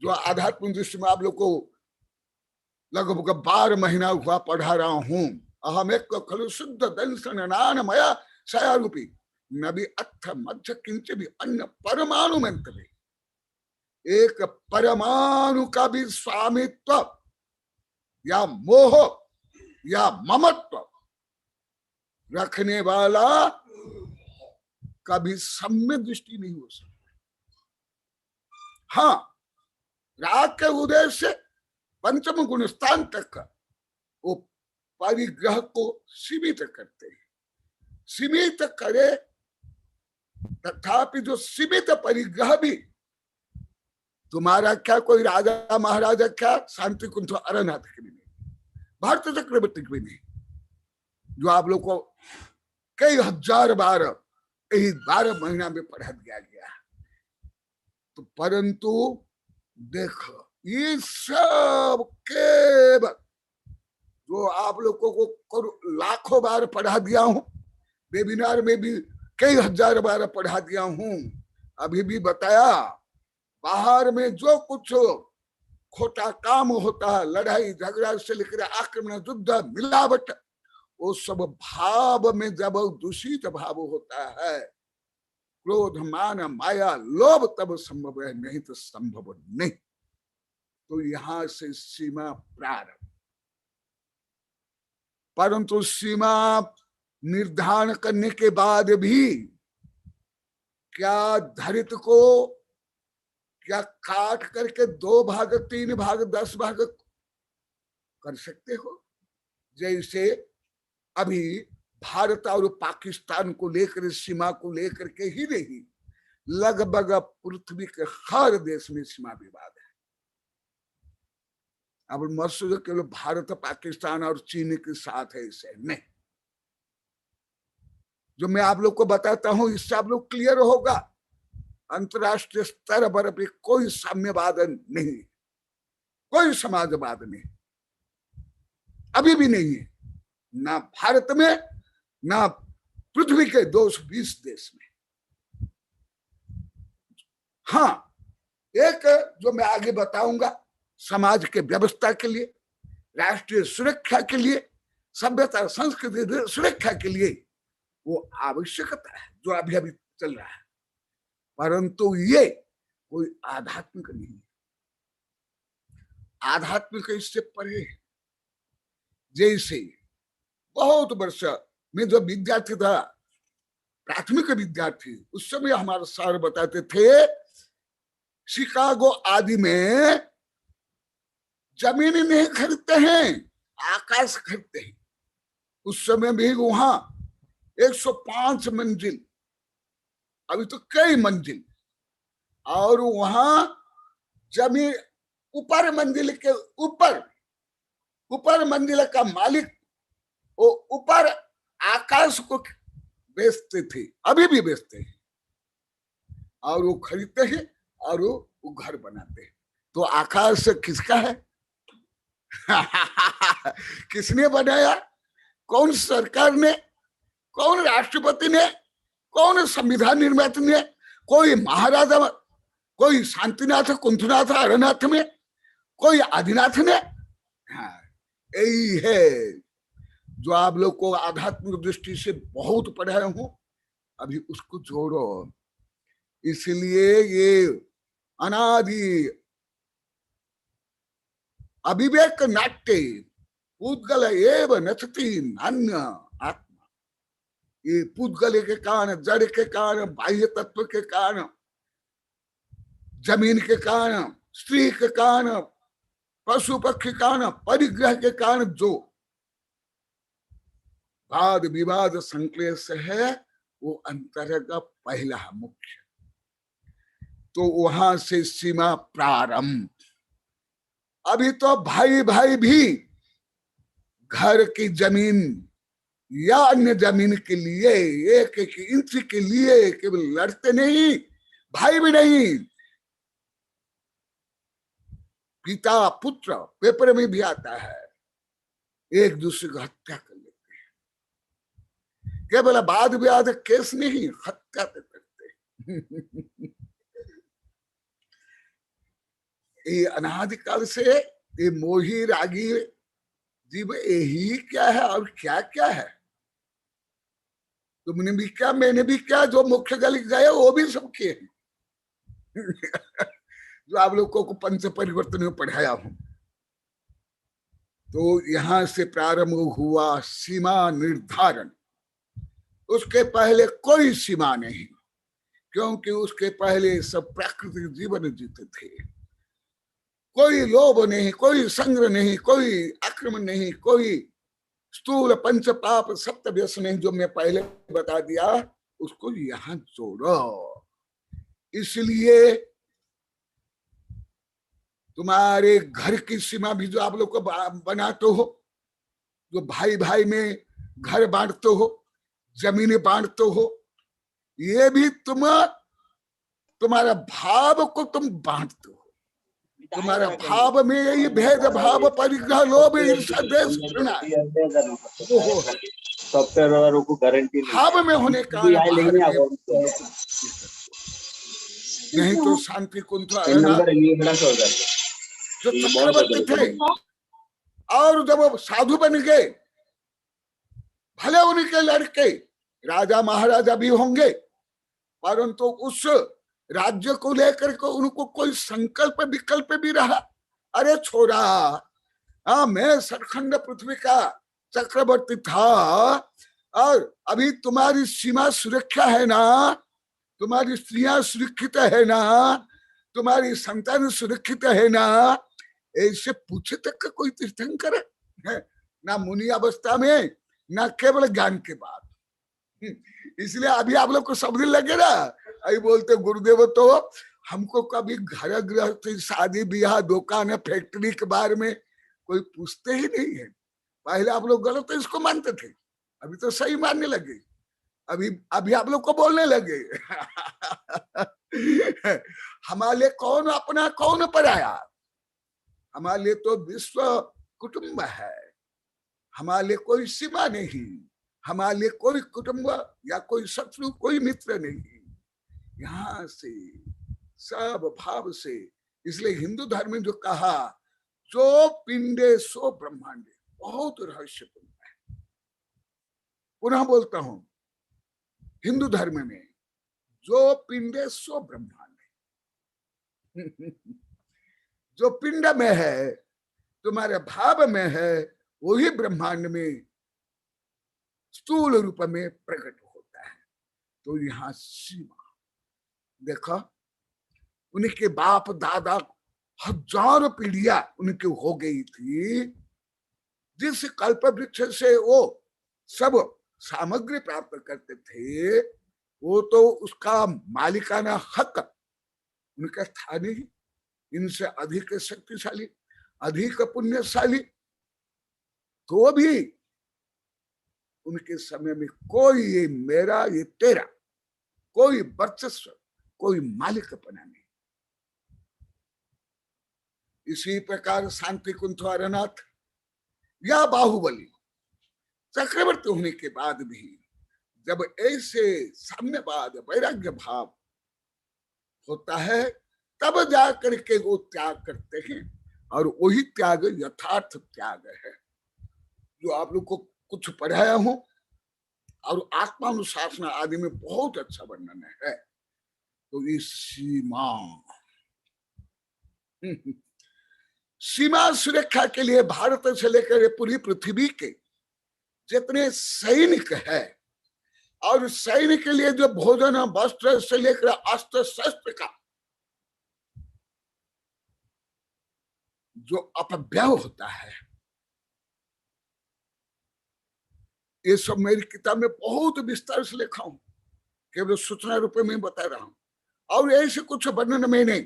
Speaker 3: जो आध्यात्मिक दृष्टि में आप लोग को लगभग 12 महीना हुआ पढ़ा रहा हूं। अहम एक खलु शुद्ध दंसन नानमया सयारूपी नबी अथ मध्य किंच भी अन्य परमाणु मंत्र। एक परमाणु का भी स्वामित्व या मोह या ममत्व रखने वाला कभी सम्य दृष्टि नहीं हो सकता। हाँ, राग के उदय से पंचम गुण स्थान तक वो परिग्रह को सीमित करते हैं। सीमित करे, तथापि जो सीमित परिग्रह भी तुम्हारा क्या कोई राजा महाराजा क्या शांति कुंठ अरनाथ के भी नहीं, भारत चक्रवर्ती के भी नहीं, जो आप लोग को कई 1000 बार यही 12 महीना में पढ़ा दिया गया। तो परंतु देखो, ये सब केवल जो आप लोगों को लाखों बार पढ़ा दिया हूं, वेबिनार में भी कई 1000 बार पढ़ा दिया हूं, अभी भी बताया, बाहर में जो कुछ खोटा काम होता है, लड़ाई झगड़ा से लेकर आक्रमण, युद्ध, मिलावट, वो सब भाव में जब दूषित भाव होता है, क्रोध, मान, माया, लोभ, तब संभव है, नहीं तो संभव नहीं। तो यहां से सीमा प्रारंभ। परंतु सीमा निर्धारण करने के बाद भी क्या धरित को क्या काट करके 2 भाग, 3 भाग, 10 भाग कर सकते हो? जैसे अभी भारत और पाकिस्तान को लेकर, सीमा को लेकर के ही नहीं, लगभग पृथ्वी के हर देश में सीमा विवाद है। अब मसूद केवल भारत, पाकिस्तान और चीन के साथ है, इसे नहीं। जो मैं आप लोग को बताता हूं, इससे आप लोग क्लियर होगा, अंतरराष्ट्रीय स्तर पर भी कोई साम्यवाद नहीं, कोई समाजवाद नहीं, अभी भी नहीं है, ना भारत में, ना पृथ्वी के 220 देश में। हाँ, एक जो मैं आगे बताऊंगा, समाज के व्यवस्था के लिए, राष्ट्रीय सुरक्षा के लिए, सभ्यता संस्कृति सुरक्षा के लिए वो आवश्यकता है जो अभी अभी चल रहा है, परंतु ये कोई आध्यात्मिक नहीं है। आध्यात्मिक इससे परे है। जैसे बहुत वर्ष में जो विद्यार्थी था, प्राथमिक विद्यार्थी, उस समय हमारे सर बताते थे, शिकागो आदि में जमीन नहीं खरीदते हैं, आकाश खरीदते हैं। उस समय भी वहां 105 मंजिल, अभी तो कई मंजिल, और वहां जमीन ऊपर मंजिल के ऊपर मंजिल का मालिक वो ऊपर आकाश को बेचते थे, अभी भी बेचते हैं, और वो खरीदते हैं और वो घर बनाते हैं। तो आकाश किसका है? किसने बनाया? कौन सरकार ने, कौन राष्ट्रपति ने, कौन संविधान निर्माता ने? कोई महाराजा, कोई शांतिनाथ, कुंथनाथ, अरनाथ में, कोई आदिनाथ ने? हाँ, यही है जो आप लोग को आध्यात्मिक दृष्टि से बहुत पढ़ाया हूं। अभी उसको जोड़ो। इसलिए ये अनादि अविवेक नाट्य पूतगल एव नचती अन्य आत्मा। ये पूतगल के कारण, जड़ के कारण, बाह्य तत्व के कारण, जमीन के कारण, स्त्री के कारण, पशु पक्षी के कारण, परिग्रह के कारण जो वाद विवाद संक्लेश है, वो अंतर का पहला मुख्य। तो वहां से सीमा प्रारंभ। अभी तो भाई भाई भी घर की जमीन या अन्य जमीन के लिए, एक एक इंच के लिए केवल लड़ते नहीं, भाई भी नहीं, पिता पुत्र, पेपर में भी आता है, एक दूसरे को हत्या कर लेते हैं। केवल वाद विवाद केस नहीं, हत्या करते। ये अनादिकाल से ये मोही रागी जीव यही क्या है और क्या क्या है। तुमने भी क्या, मैंने भी क्या, जो मुख्य गल गए वो भी सब किए जो आप लोगों को पंच परिवर्तन में पढ़ाया हूं। तो यहां से प्रारंभ हुआ सीमा निर्धारण। उसके पहले कोई सीमा नहीं, क्योंकि उसके पहले सब प्राकृतिक जीवन जीते थे। कोई लोभ नहीं, कोई संग्रह नहीं, कोई आक्रमण नहीं, कोई स्थूल पंच पाप सप्त व्यसन नहीं, जो मैं पहले बता दिया, उसको यहां जोड़ो। इसलिए तुम्हारे घर की सीमा भी जो आप लोग को बनाते हो, जो भाई भाई में घर बांटते हो, जमीनें बांटते हो, ये भी तुम्हारा भाव को तुम बांटते हो। तुम्हारा भाव में यही भेद भाव, परिग्रह, लोभ, ईर्ष्या, द्वेष, घृणा
Speaker 4: सॉफ्टवेयर को गारंटी
Speaker 3: भाव में होने का नहीं तो शांति कुंठ जो चक्रवर्ती थे, और जब वो साधु बन गए, भले उनके लड़के राजा महाराजा भी होंगे, परंतु उस राज्य को लेकर के उनको कोई संकल्प विकल्प भी रहा। अरे छोरा, हाँ मैं सरखंड पृथ्वी का चक्रवर्ती था, और अभी तुम्हारी सीमा सुरक्षा है ना, तुम्हारी स्त्रियां सुरक्षित है ना, तुम्हारी संतान सुरक्षित है ना, ऐसे पूछे तक का कोई तीर्थंकर है ना, मुनि अवस्था में, ना केवल ज्ञान के बाद। इसलिए अभी आप लोग को समझने लगे ना, अभी बोलते गुरुदेव तो हमको कभी घर गृहस्थी, शादी ब्याह, दुकान, फैक्ट्री के बारे में कोई पूछते ही नहीं है। पहले आप लोग गलत तो इसको मानते थे, अभी तो सही मानने लगे, अभी आप लोग को बोलने लगे। हमारे लिए कौन अपना कौन पराया, हमारे लिए तो विश्व कुटुंब है, हमारे लिए कोई सीमा नहीं, हमारे लिए कोई कुटुंब या कोई शत्रु, कोई मित्र नहीं। यहां से सब भाव से, इसलिए हिंदू धर्म में जो कहा, जो पिंडे सो ब्रह्मांडे, बहुत रहस्यपूर्ण है। पुनः बोलता हूं, हिंदू धर्म में जो पिंडे सो ब्रह्मांडे, जो पिंड में है, तुम्हारे भाव में है, वही ब्रह्मांड में स्थूल रूप में प्रकट होता है। तो यहां सीमा देखा, उनके बाप दादा हजारों पीढ़ियां उनकी हो गई थी, जिस कल्प वृक्ष से वो सब सामग्री प्राप्त करते थे, वो तो उसका मालिकाना हक उनका था नहीं। इनसे अधिक शक्तिशाली, अधिक पुण्यशाली, तो भी उनके समय में कोई ये मेरा ये तेरा, कोई वर्चस्व, कोई मालिकपना नहीं। इसी प्रकार शांति कुंठ अरनाथ या बाहुबली चक्रवर्ती होने के बाद भी जब ऐसे साम्यवाद वैराग्य भाव होता है, तब जाकर के वो त्याग करते हैं, और वही त्याग यथार्थ त्याग है जो आप लोग को कुछ पढ़ाया हूं। और आत्मानुशासना आदि में बहुत अच्छा वर्णन है। तो ये सीमा, सीमा सुरक्षा के लिए भारत से लेकर पूरी पृथ्वी के जितने सैनिक है, और सैनिक के लिए जो भोजन वस्त्र से लेकर अस्त्र शस्त्र का जो अपव्यय होता है, ये सब मेरी किताब में बहुत विस्तार से लिखा हूं, केवल सूचना रूप में बता रहा हूं। और ऐसे कुछ वर्णन में नहीं,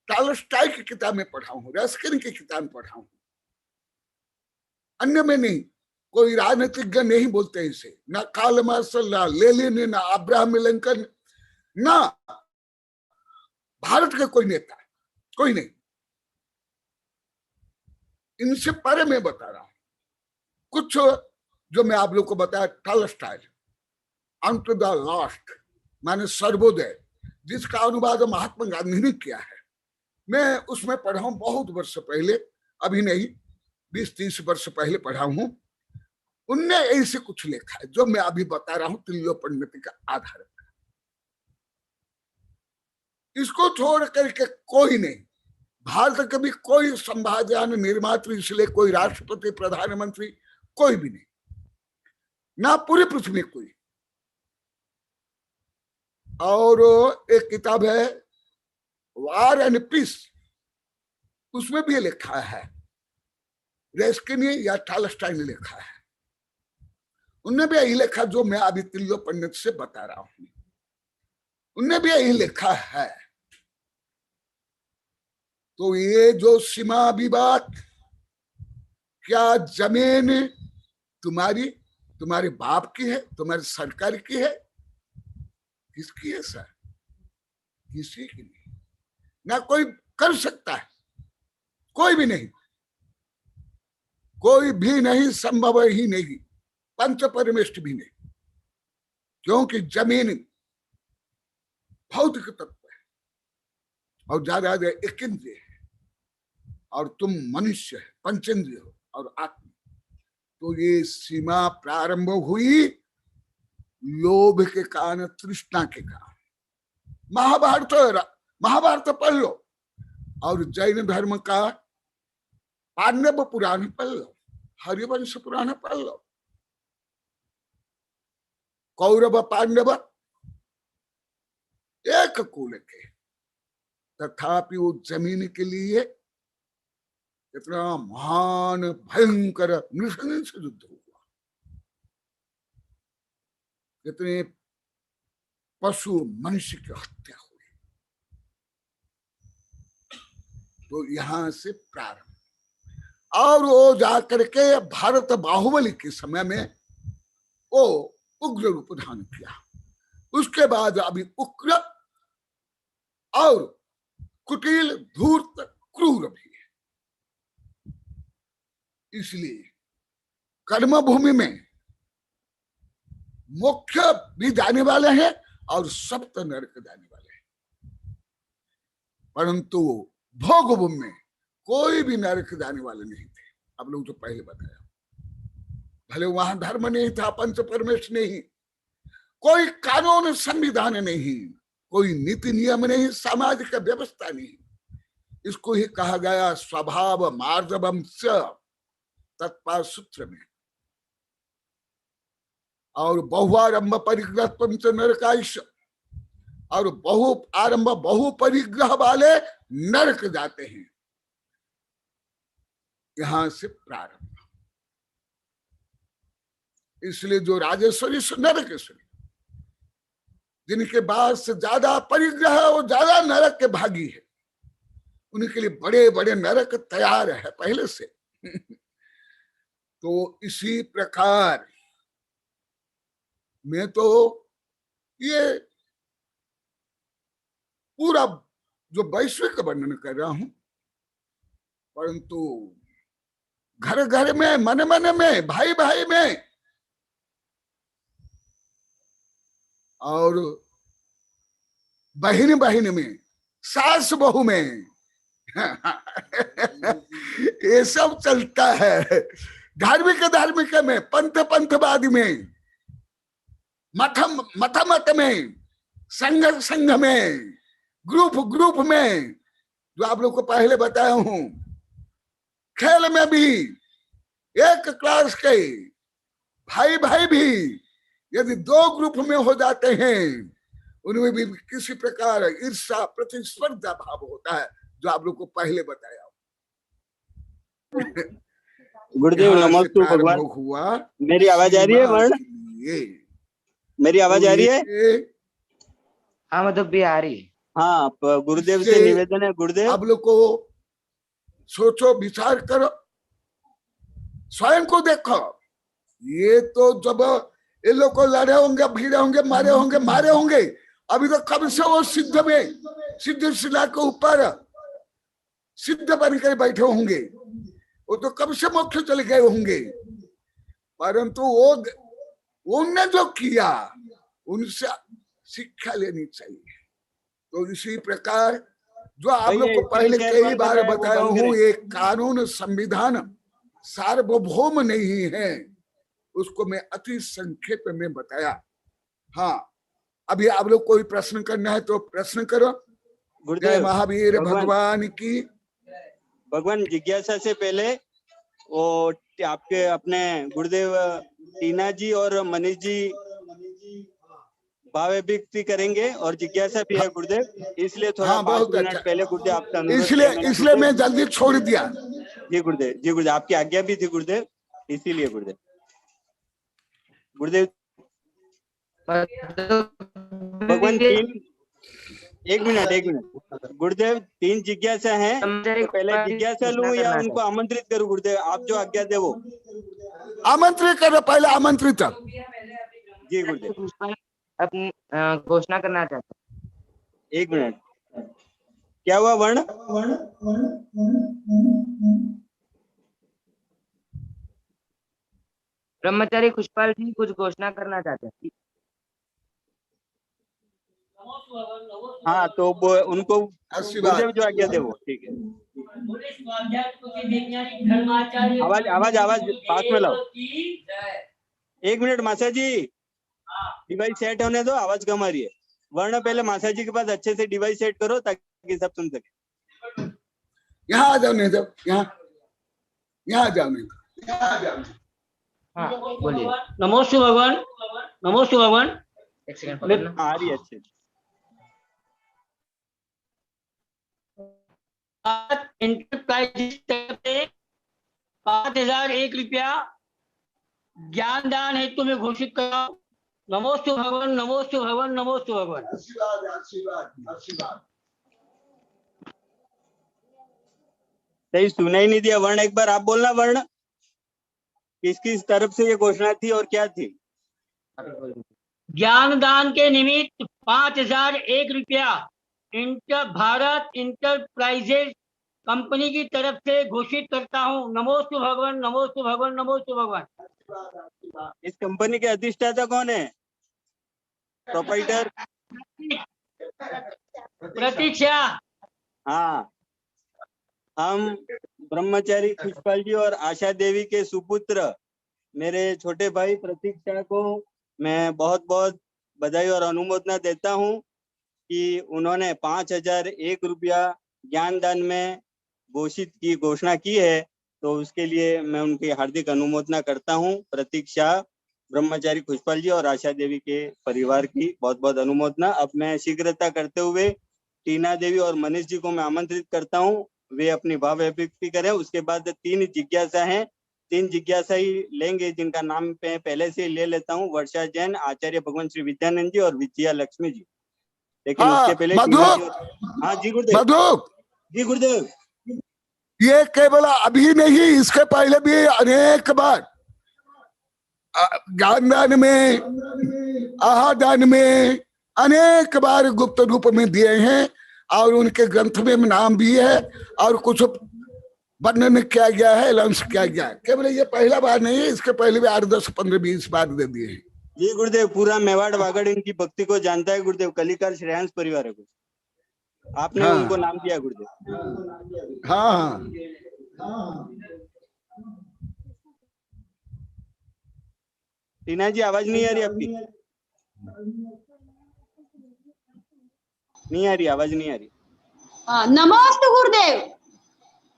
Speaker 3: टॉलस्टॉय की किताब में पढ़ा हूं, रस्किन की किताब में पढ़ा हूं, अन्य में नहीं। कोई राजनीतिज्ञ नहीं बोलते इसे, ना कार्ल मार्शल, ना लेनिन, ना अब्राहम लिंकन, ना भारत के कोई नेता, कोई नहीं। इनसे परे मैं बता रहा हूं कुछ जो मैं आप लोग को बताया। टॉलस्टॉय अंट द लास्ट माने सर्वोदय, जिसका अनुवाद महात्मा गांधी ने किया है, मैं उसमें पढ़ा हूं बहुत वर्ष पहले, अभी नहीं 20-30 वर्ष पहले पढ़ा हूं। उनने ऐसे कुछ लिखा है जो मैं अभी बता रहा हूं तिल्योपनिषद का आधार पर। इसको छोड़ करके कोई नहीं, भारत के भी कोई संवादयान निर्मात्री, इसलिए कोई राष्ट्रपति, प्रधानमंत्री, कोई भी नहीं, ना पूरी पृथ्वी कोई। और एक किताब है वार एंड पीस, उसमें भी लिखा है, रेस्किन या टॉलस्टॉय ने लिखा है, उनने भी यही लिखा जो मैं अभी तिल्योपनिषद से बता रहा हूं, उनने भी यही लिखा है। तो ये जो सीमा विवाद, क्या जमीन तुम्हारी, तुम्हारे बाप की है, तुम्हारी सरकार की है, किसकी है सर? किसी की नहीं, ना कोई कर सकता है, कोई भी नहीं, कोई भी नहीं, संभव ही नहीं, पंच परमेष्ठ भी नहीं, क्योंकि जमीन भौतिक तत्व है और ज्यादा एक इंद्रिय है, और तुम मनुष्य है, पंचेंद्रिय हो और आत्मा। तो ये सीमा प्रारंभ हुई लोभ के कारण, तृष्णा के कारण। महाभारत पढ़ लो, और जैन धर्म का पांडव पुराण पढ़ लो, हरिवंश पुराण पढ़ लो। कौरव पांडव एक कुल के, तथापि वो जमीन के लिए इतना महान भयंकर नृशंस युद्ध हुआ, कितने पशु मनुष्य की हत्या हुई। तो यहां से प्रारंभ, और वो जाकर के भारत बाहुबली के समय में वो उग्र रूप धारण किया। उसके बाद अभी उग्र और कुटिल, धूर्त, क्रूर भी है। इसलिए कर्मभूमि में मुख्य भी जाने वाले हैं और सप्त नरक जाने वाले हैं, परंतु भोगभूमि में कोई भी नरक जाने वाले नहीं थे। आप लोग तो पहले बताया, भले वहां धर्म नहीं था, पंच परमेष्ठ नहीं, कोई कानून संविधान नहीं, कोई नीति नियम नहीं, सामाजिक व्यवस्था नहीं। इसको ही कहा गया स्वभाव मार्दवम तत्पाल सूत्र में। और बहुआरंभ परिग्रह पंच नरकाइश, और बहु आरंभ बहु परिग्रह वाले नरक जाते हैं। यहां से प्रारंभ, इसलिए जो राजेश्वरी नरकेश्वरी, जिनके बाद से ज्यादा परिग्रह है वो ज्यादा नरक के भागी है, उनके लिए बड़े बड़े नरक तैयार है पहले से। तो इसी प्रकार मैं तो ये पूरा जो वैश्विक वर्णन कर रहा हूं, परंतु घर घर में, मन मन में, भाई भाई में और बहन बहन में, सास बहू में ये सब चलता है। धार्मिक में, पंथ पंथवादी में, मत में, संघ में, ग्रुप में, जो आप लोग को पहले बताया हूं, खेल में भी एक क्लास के भाई भी यदि दो ग्रुप में हो जाते हैं, उनमें भी किसी प्रकार ईर्ष्या प्रतिस्पर्धा भाव होता है, जो आप लोग को पहले बताया।
Speaker 4: गुरुदेव नमस्ते भगवान।
Speaker 3: हुआ।
Speaker 4: मेरी आवाज आ रही है वर्ण? मेरी आवाज आ रही है?
Speaker 1: हाँ मतलब भी आ रही है।
Speaker 4: हाँ, गुरुदेव से निवेदन है। गुरुदेव
Speaker 3: आप लोग को सोचो, विचार करो, स्वयं को देखो। ये तो जब ये लोग को लड़े होंगे, भिड़े होंगे, मारे होंगे, अभी तो कब से वो सिद्ध शिला के ऊपर सिद्ध बनकर बैठे होंगे, वो तो कब से मोक्ष चले गए होंगे, परंतु वो उनने जो किया उनसे शिक्षा लेनी चाहिए। तो इसी प्रकार जो आप लोग को पहले कई बार बताया हूँ, ये कानून संविधान सार्वभौम नहीं है, उसको मैं अति संक्षेप में बताया। हाँ, अभी आप लोग कोई प्रश्न करना है तो प्रश्न करो। जय महावीर भगवान की।
Speaker 4: भगवान, जिज्ञासा से पहले वो आपके अपने गुरुदेव टीना जी और मनीष जी भाव व्यक्ति करेंगे और जिज्ञासा भी है गुरुदेव, इसलिए थोड़ा 5 मिनट पहले गुरुदेव आपका अनुरोध
Speaker 3: इसलिए मैं जल्दी छोड़ दिया।
Speaker 4: जी गुरुदेव, आपकी आज्ञा भी थी गुरुदेव, इसीलिए गुरुदेव। भगवान एक मिनट गुरुदेव, 3 जिज्ञासा हैं, तो पहले जिज्ञासा लूं या उनको आमंत्रित करूं? गुरुदेव आप जो आज्ञा दे वो
Speaker 3: आमंत्रित करो, पहले आमंत्रित।
Speaker 4: जी गुरुदेव।
Speaker 1: अपनी घोषणा करना चाहता हूँ।
Speaker 4: 1 मिनट, क्या हुआ वर्ण?
Speaker 1: ब्रह्मचारी खुशपाल जी कुछ घोषणा करना चाहते हैं।
Speaker 4: हाँ, तो उनको गुरुदेव जो आज्ञा दे वो ठीक है। आवाज पास में लाओ। 1 मिनट मासा जी, डिवाइस सेट होने दो, आवाज कम आ रही है। वर्ण पहले मासा जी के पास अच्छे से डिवाइस सेट करो ताकि सब सुन सके।
Speaker 3: यहाँ आ जाओ, नहीं तो यहाँ आ जाओ।
Speaker 1: हाँ बोलिए।
Speaker 5: नमोस्तु भगवान।
Speaker 1: एक सेकंड
Speaker 4: आ रही है अच्छे।
Speaker 5: इंटरप्राइज 5001 रुपया ज्ञान दान हेतु में घोषित करा। नमोस्तु भगवान।
Speaker 4: सही सुना ही नहीं दिया वर्ण, एक बार आप बोलना वर्ण, किसकी तरफ से ये घोषणा थी और क्या थी?
Speaker 5: ज्ञान दान के निमित्त 5001 रुपया भारत इंटरप्राइजेज कंपनी की तरफ से घोषित करता हूँ। नमोस्तु भगवान।
Speaker 4: इस कंपनी के अधिष्ठाता कौन है? प्रोप्राइटर?
Speaker 5: प्रतीक्षा।
Speaker 4: हाँ, हम ब्रह्मचारी खुशपाल जी और आशा देवी के सुपुत्र मेरे छोटे भाई प्रतीक्षा को मैं बहुत बहुत बधाई और अनुमोदना देता हूँ कि उन्होंने 5001 रुपया ज्ञान दान में घोषणा की है, तो उसके लिए मैं उनकी हार्दिक अनुमोदना करता हूँ। प्रतीक्षा, ब्रह्मचारी खुशपाल जी और आशा देवी के परिवार की बहुत बहुत अनुमोदना। अब मैं शीघ्रता करते हुए टीना देवी और मनीष जी को मैं आमंत्रित करता हूँ, वे अपनी भाव अभिव्यक्ति करें। उसके बाद 3 जिज्ञासा हैं, 3 जिज्ञासा ही लेंगे जिनका नाम पहले से ले लेता हूँ। वर्षा जैन, आचार्य भगवान श्री विद्यानंद जी और विजया लक्ष्मी जी। लेकिन उसके पहले हाँ जी गुरुदेव।
Speaker 3: ये केवल अभी नहीं, इसके पहले भी अनेक बार ज्ञान दान में, आहादान में अनेक बार गुप्त रूप में दिए हैं और उनके ग्रंथ में नाम भी है और कुछ वर्णन किया गया है, लंच किया गया है। केवल ये पहला बार नहीं है, इसके पहले भी 8, 10, 15, 20 बार दे दिए हैं।
Speaker 4: ये गुरुदेव पूरा मेवाड़ वागड़ इनकी भक्ति को जानता है गुरुदेव, कलिकार श्रेयांश परिवार है, आपने उनको नाम दिया गुरुदेव।
Speaker 3: हाँ।
Speaker 4: टीना जी आवाज नहीं आ रही आपकी? नहीं आ रही, आवाज नहीं आ रही।
Speaker 6: नमोस्तु गुरुदेव।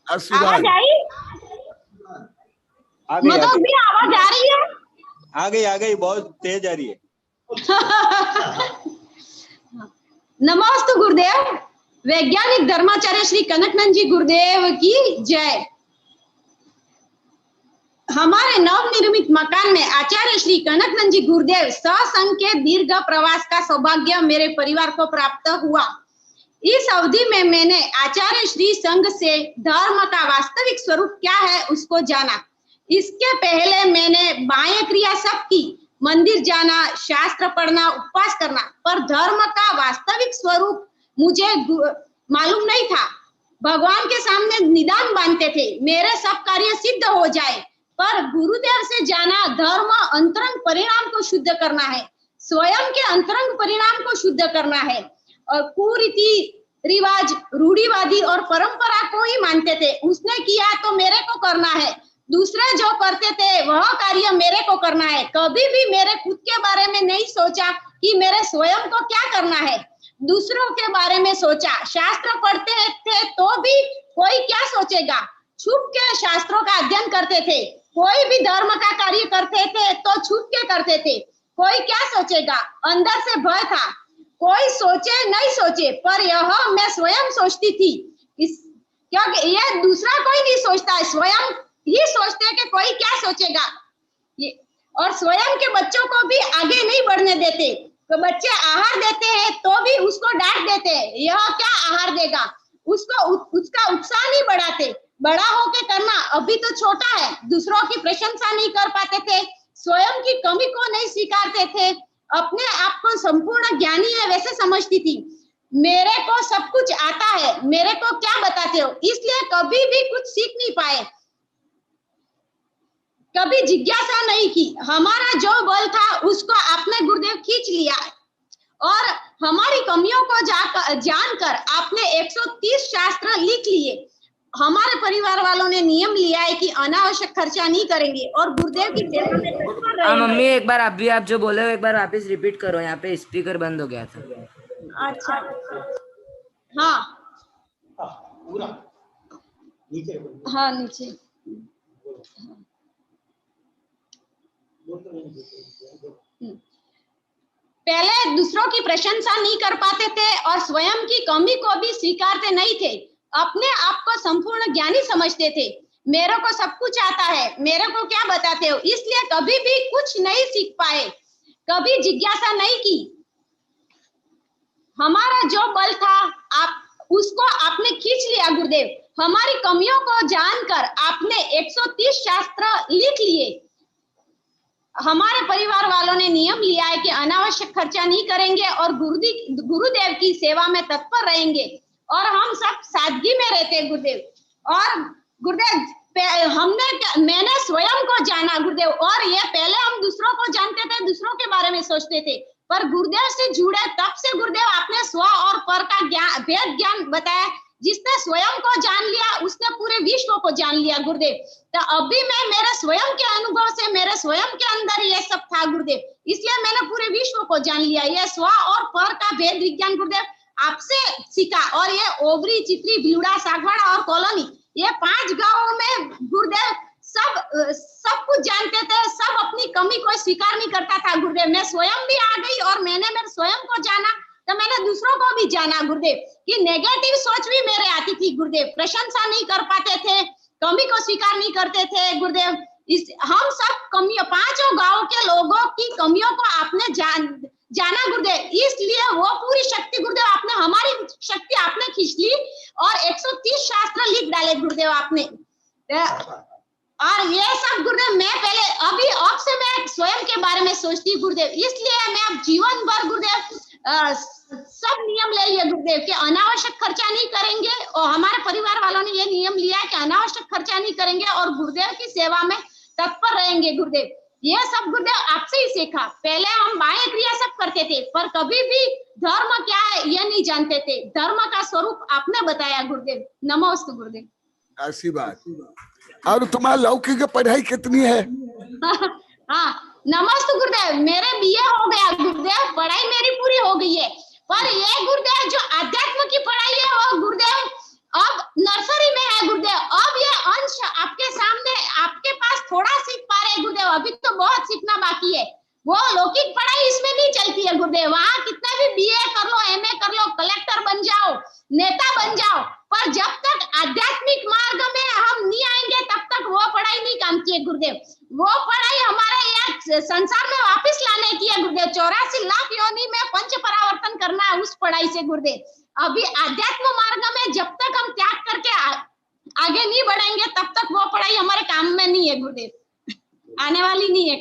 Speaker 3: आशीर्वाद।
Speaker 6: आवाज आई?
Speaker 4: आ गई,
Speaker 6: मधु भी आवाज आ रही है?
Speaker 4: आ गई, बहुत तेज आ रही है।
Speaker 6: नमोस्तु गुरुदेव। वैज्ञानिक धर्माचार्य श्री कनकनंद जी गुरुदेव की जय। हमारे नवनिर्मित मकान में आचार्य श्री कनकनंद जी गुरुदेव सत्संग के दीर्घ प्रवास का सौभाग्य मेरे परिवार को प्राप्त हुआ। इस अवधि में मैंने आचार्य श्री संघ से धर्म का वास्तविक स्वरूप क्या है उसको जाना। इसके पहले मैंने बाह्य क्रिया सब की, मंदिर जाना, शास्त्र पढ़ना, उपवास करना, पर धर्म का वास्तविक स्वरूप मुझे मालूम नहीं था। भगवान के सामने निदान बांधते थे मेरे सब कार्य सिद्ध हो जाए, पर गुरुदेव से जाना धर्म अंतरंग परिणाम को शुद्ध करना है, स्वयं के अंतरंग परिणाम को शुद्ध करना है। और कुरीति रिवाज, रूढ़िवादी और परंपरा को ही मानते थे। उसने किया तो मेरे को करना है, दूसरे जो करते थे वह कार्य मेरे को करना है। कभी भी मेरे खुद के बारे में नहीं सोचा कि मेरे स्वयं को क्या करना है, दूसरों के बारे में सोचा। शास्त्र पढ़ते थे तो भी कोई क्या सोचेगा, छुप के शास्त्रों का अध्ययन करते थे। कोई भी धर्म का कार्य करते थे तो छुप के करते थे, कोई क्या सोचेगा, अंदर से भय था। कोई सोचे नहीं सोचे, पर यह मैं स्वयं सोचती थी, क्योंकि यह दूसरा कोई नहीं सोचता है, स्वयं ही सोचते हैं कि कोई क्या सोचेगा। और स्वयं के बच्चों को भी आगे नहीं बढ़ने देते। तो बच्चे आहार देते हैं तो भी उसको डांट देते हैं, यह क्या आहार देगा, उसका उत्साह नहीं बढ़ाते। बड़ा होके करना, अभी तो छोटा है, दूसरों की प्रशंसा नहीं कर पाते थे, स्वयं की कमी को नहीं स्वीकारते थे, अपने आप को संपूर्ण ज्ञानी है वैसे समझती थी। मेरे को सब कुछ आता है, मेरे को क्या बताते हो, इसलिए कभी भी कुछ सीख नहीं पाए, कभी जिज्ञासा नहीं की। हमारा जो बल था उसको आपने गुरुदेव खींच लिया और हमारी कमियों को जानकर आपने 130 शास्त्र लिख लिए। हमारे परिवार वालों ने नियम लिया है कि अनावश्यक खर्चा नहीं करेंगे और गुरुदेव की सेवा में तत्पर रहेंगे।
Speaker 1: मम्मी एक बार आप जो बोले हो एक बार वापस रिपीट करो, यहाँ पे स्पीकर बंद हो गया था।
Speaker 6: अच्छा, हाँ
Speaker 2: पूरा नीचे,
Speaker 6: हाँ नीचे। पहले दूसरों की प्रशंसा नहीं कर पाते थे और स्वयं की कमी को भी स्वीकारते नहीं थे, अपने आप को संपूर्ण ज्ञानी समझते थे। मेरे को सब कुछ आता है, मेरे को क्या बताते हो, इसलिए कभी भी कुछ नहीं सीख पाए, कभी जिज्ञासा नहीं की। हमारा जो बल था आप उसको आपने खींच लिया गुरुदेव। हमारी कमियों को जानकर आपने 130 शास्त्र लिख लिए। हमारे परिवार वालों ने नियम लिया है कि अनावश्यक खर्चा नहीं करेंगे और गुरुदेव की सेवा में तत्पर रहेंगे और हम सब सादगी में रहते हैं गुरुदेव। और गुरुदेव मैंने स्वयं को जाना गुरुदेव, और ये पहले हम दूसरों को जानते थे, दूसरों के बारे में सोचते थे, पर गुरुदेव से जुड़े तब से गुरुदेव आपने स्व और पर का ज्ञान, भेद ज्ञान बताया। जिसने स्वयं को जान लिया उसने पूरे विश्व को जान लिया गुरुदेव। तो अभी मैं मेरे स्वयं के अनुभव से, मेरे स्वयं के अंदर ये सब था गुरुदेव, इसलिए मैंने पूरे विश्व को जान लिया। ये स्व और पर का भेद विज्ञान गुरुदेव आपसे सीखा। और ये ओबरी, चित्री, भिलुड़ा, सागवाड़ा और कॉलोनी, ये 5 गांवों में गुरुदेव सब कुछ जानते थे, सब अपनी कमी को स्वीकार नहीं करता था गुरुदेव। मैं स्वयं भी आ गई और मैंने मेरे स्वयं को जाना तो मैंने दूसरों को भी जाना गुरुदेव कि नेगेटिव सोच भी मेरे आती थी गुरुदेव, प्रशंसा नहीं कर पाते थे, कमी को स्वीकार नहीं करते थे गुरुदेव। हम सब कमियों, 5 गांव के लोगों की कमियों को आपने जाना गुरुदेव, इसलिए वो पूरी शक्ति गुरुदेव आपने, हमारी शक्ति आपने खींच ली और 130 शास्त्र लिख डाले गुरुदेव आपने। और ये सब गुरुदेव मैं पहले अब से मैं स्वयं के बारे में सोचती गुरुदेव, इसलिए मैं अब जीवन भर गुरुदेव सब नियम ले लिए गुरुदेव कि अनावश्यक खर्चा नहीं करेंगे। और हमारे परिवार वालों ने ये नियम लिया कि अनावश्यक खर्चा नहीं करेंगे और गुरुदेव की सेवा में तत्पर रहेंगे गुरुदेव। ये सब गुरुदेव आपसे ही सीखा। पहले हम बाह्य क्रिया सब करते थे, पर कभी भी धर्म क्या है ये नहीं जानते थे। धर्म का स्वरूप आपने बताया गुरुदेव। नमोस्तु गुरुदेव।
Speaker 3: आशीर्वाद। और तुम्हारा लौकिक पढ़ाई कितनी है?
Speaker 6: हाँ, नमस्ते गुरुदेव, मेरे बीए हो गया गुरुदेव, पढ़ाई मेरी पूरी हो गई है, पर ये गुरुदेव जो अध्यात्म की पढ़ाई है वो गुरुदेव अब नर्सरी में है गुरुदेव। अब ये अंश आपके सामने आपके पास थोड़ा सीख पा रहे हैं गुरुदेव, अभी तो बहुत सीखना बाकी है। वो लौकिक पढ़ाई इसमें नहीं चलती है गुरुदेव, वहाँ कितना भी बीए कर लो, एमए कर लो, कलेक्टर बन जाओ, नेता बन जाओ, पर जब तक आध्यात्मिक मार्ग में हम नहीं आएंगे तब तक वो पढ़ाई नहीं काम की है गुरुदेव। वो पढ़ाई हमारे यहाँ संसार में वापस लाने की है गुरुदेव, 84 लाख योनि में पंच परावर्तन करना है उस पढ़ाई से गुरुदेव। अभी आध्यात्म मार्ग में जब तक हम त्याग करके आगे नहीं बढ़ेंगे तब तक वो पढ़ाई हमारे काम में नहीं है गुरुदेव, आने वाली नहीं है।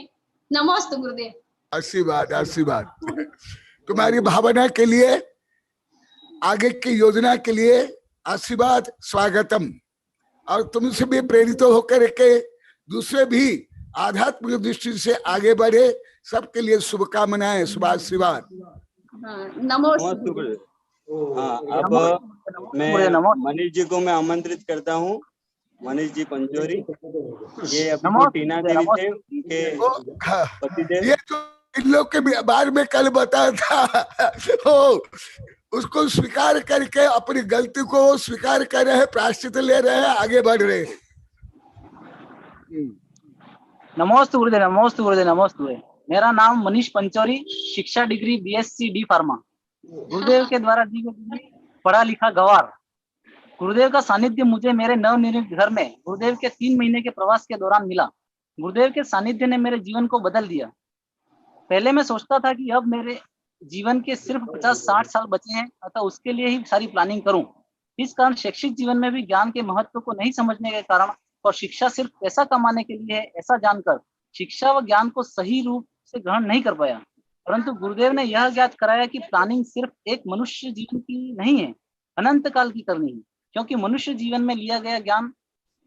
Speaker 6: नमस्ते गुरुदेव।
Speaker 3: आशीर्वाद आशीर्वाद। तुम्हारी भावना के लिए, आगे की योजना के लिए आशीर्वाद, स्वागतम। और तुमसे भी प्रेरित होकर के दूसरे भी आध्यात्मिक दृष्टि से आगे बढ़े, सबके लिए शुभकामनाएं, शुभाशीर्वाद।
Speaker 4: नमस्ते गुरुदेव। हाँ, अब मैं मनीष जी को मैं आमंत्रित करता हूँ। मनीष जी पंचोरी, ये अपनी टीना देवी थे, उनके पतिदेव।
Speaker 3: ये जो इन लोग के बारे में कल बताया था हो, उसको स्वीकार करके अपनी गलती को स्वीकार कर रहे हैं, प्रायश्चित ले रहे हैं, आगे बढ़ रहे हैं।
Speaker 7: नमस्ते गुरुदेव, नमस्ते गुरुदेव, नमस्ते गुरुदेव। मेरा नाम मनीष पंचोरी, शिक्षा डिग्री बीएससी डी फार्मा, गुरुदेव के द्वारा दी गई पढ़ा लिखा गवार। गुरुदेव का सानिध्य मुझे मेरे नवनिर्मित घर में गुरुदेव के 3 महीने के प्रवास के दौरान मिला। गुरुदेव के सानिध्य ने मेरे जीवन को बदल दिया। पहले मैं सोचता था कि अब मेरे जीवन के सिर्फ 50-60 साल बचे हैं, अतः उसके लिए ही सारी प्लानिंग करूं। इस कारण शैक्षिक जीवन में भी ज्ञान के महत्व को नहीं समझने के कारण और शिक्षा सिर्फ पैसा कमाने के लिए है ऐसा जानकर शिक्षा व ज्ञान को सही रूप से ग्रहण नहीं कर पाया। परंतु गुरुदेव ने यह ज्ञात कराया कि प्लानिंग सिर्फ एक मनुष्य जीवन की नहीं है, अनंत काल की करनी है, क्योंकि मनुष्य जीवन में लिया गया ज्ञान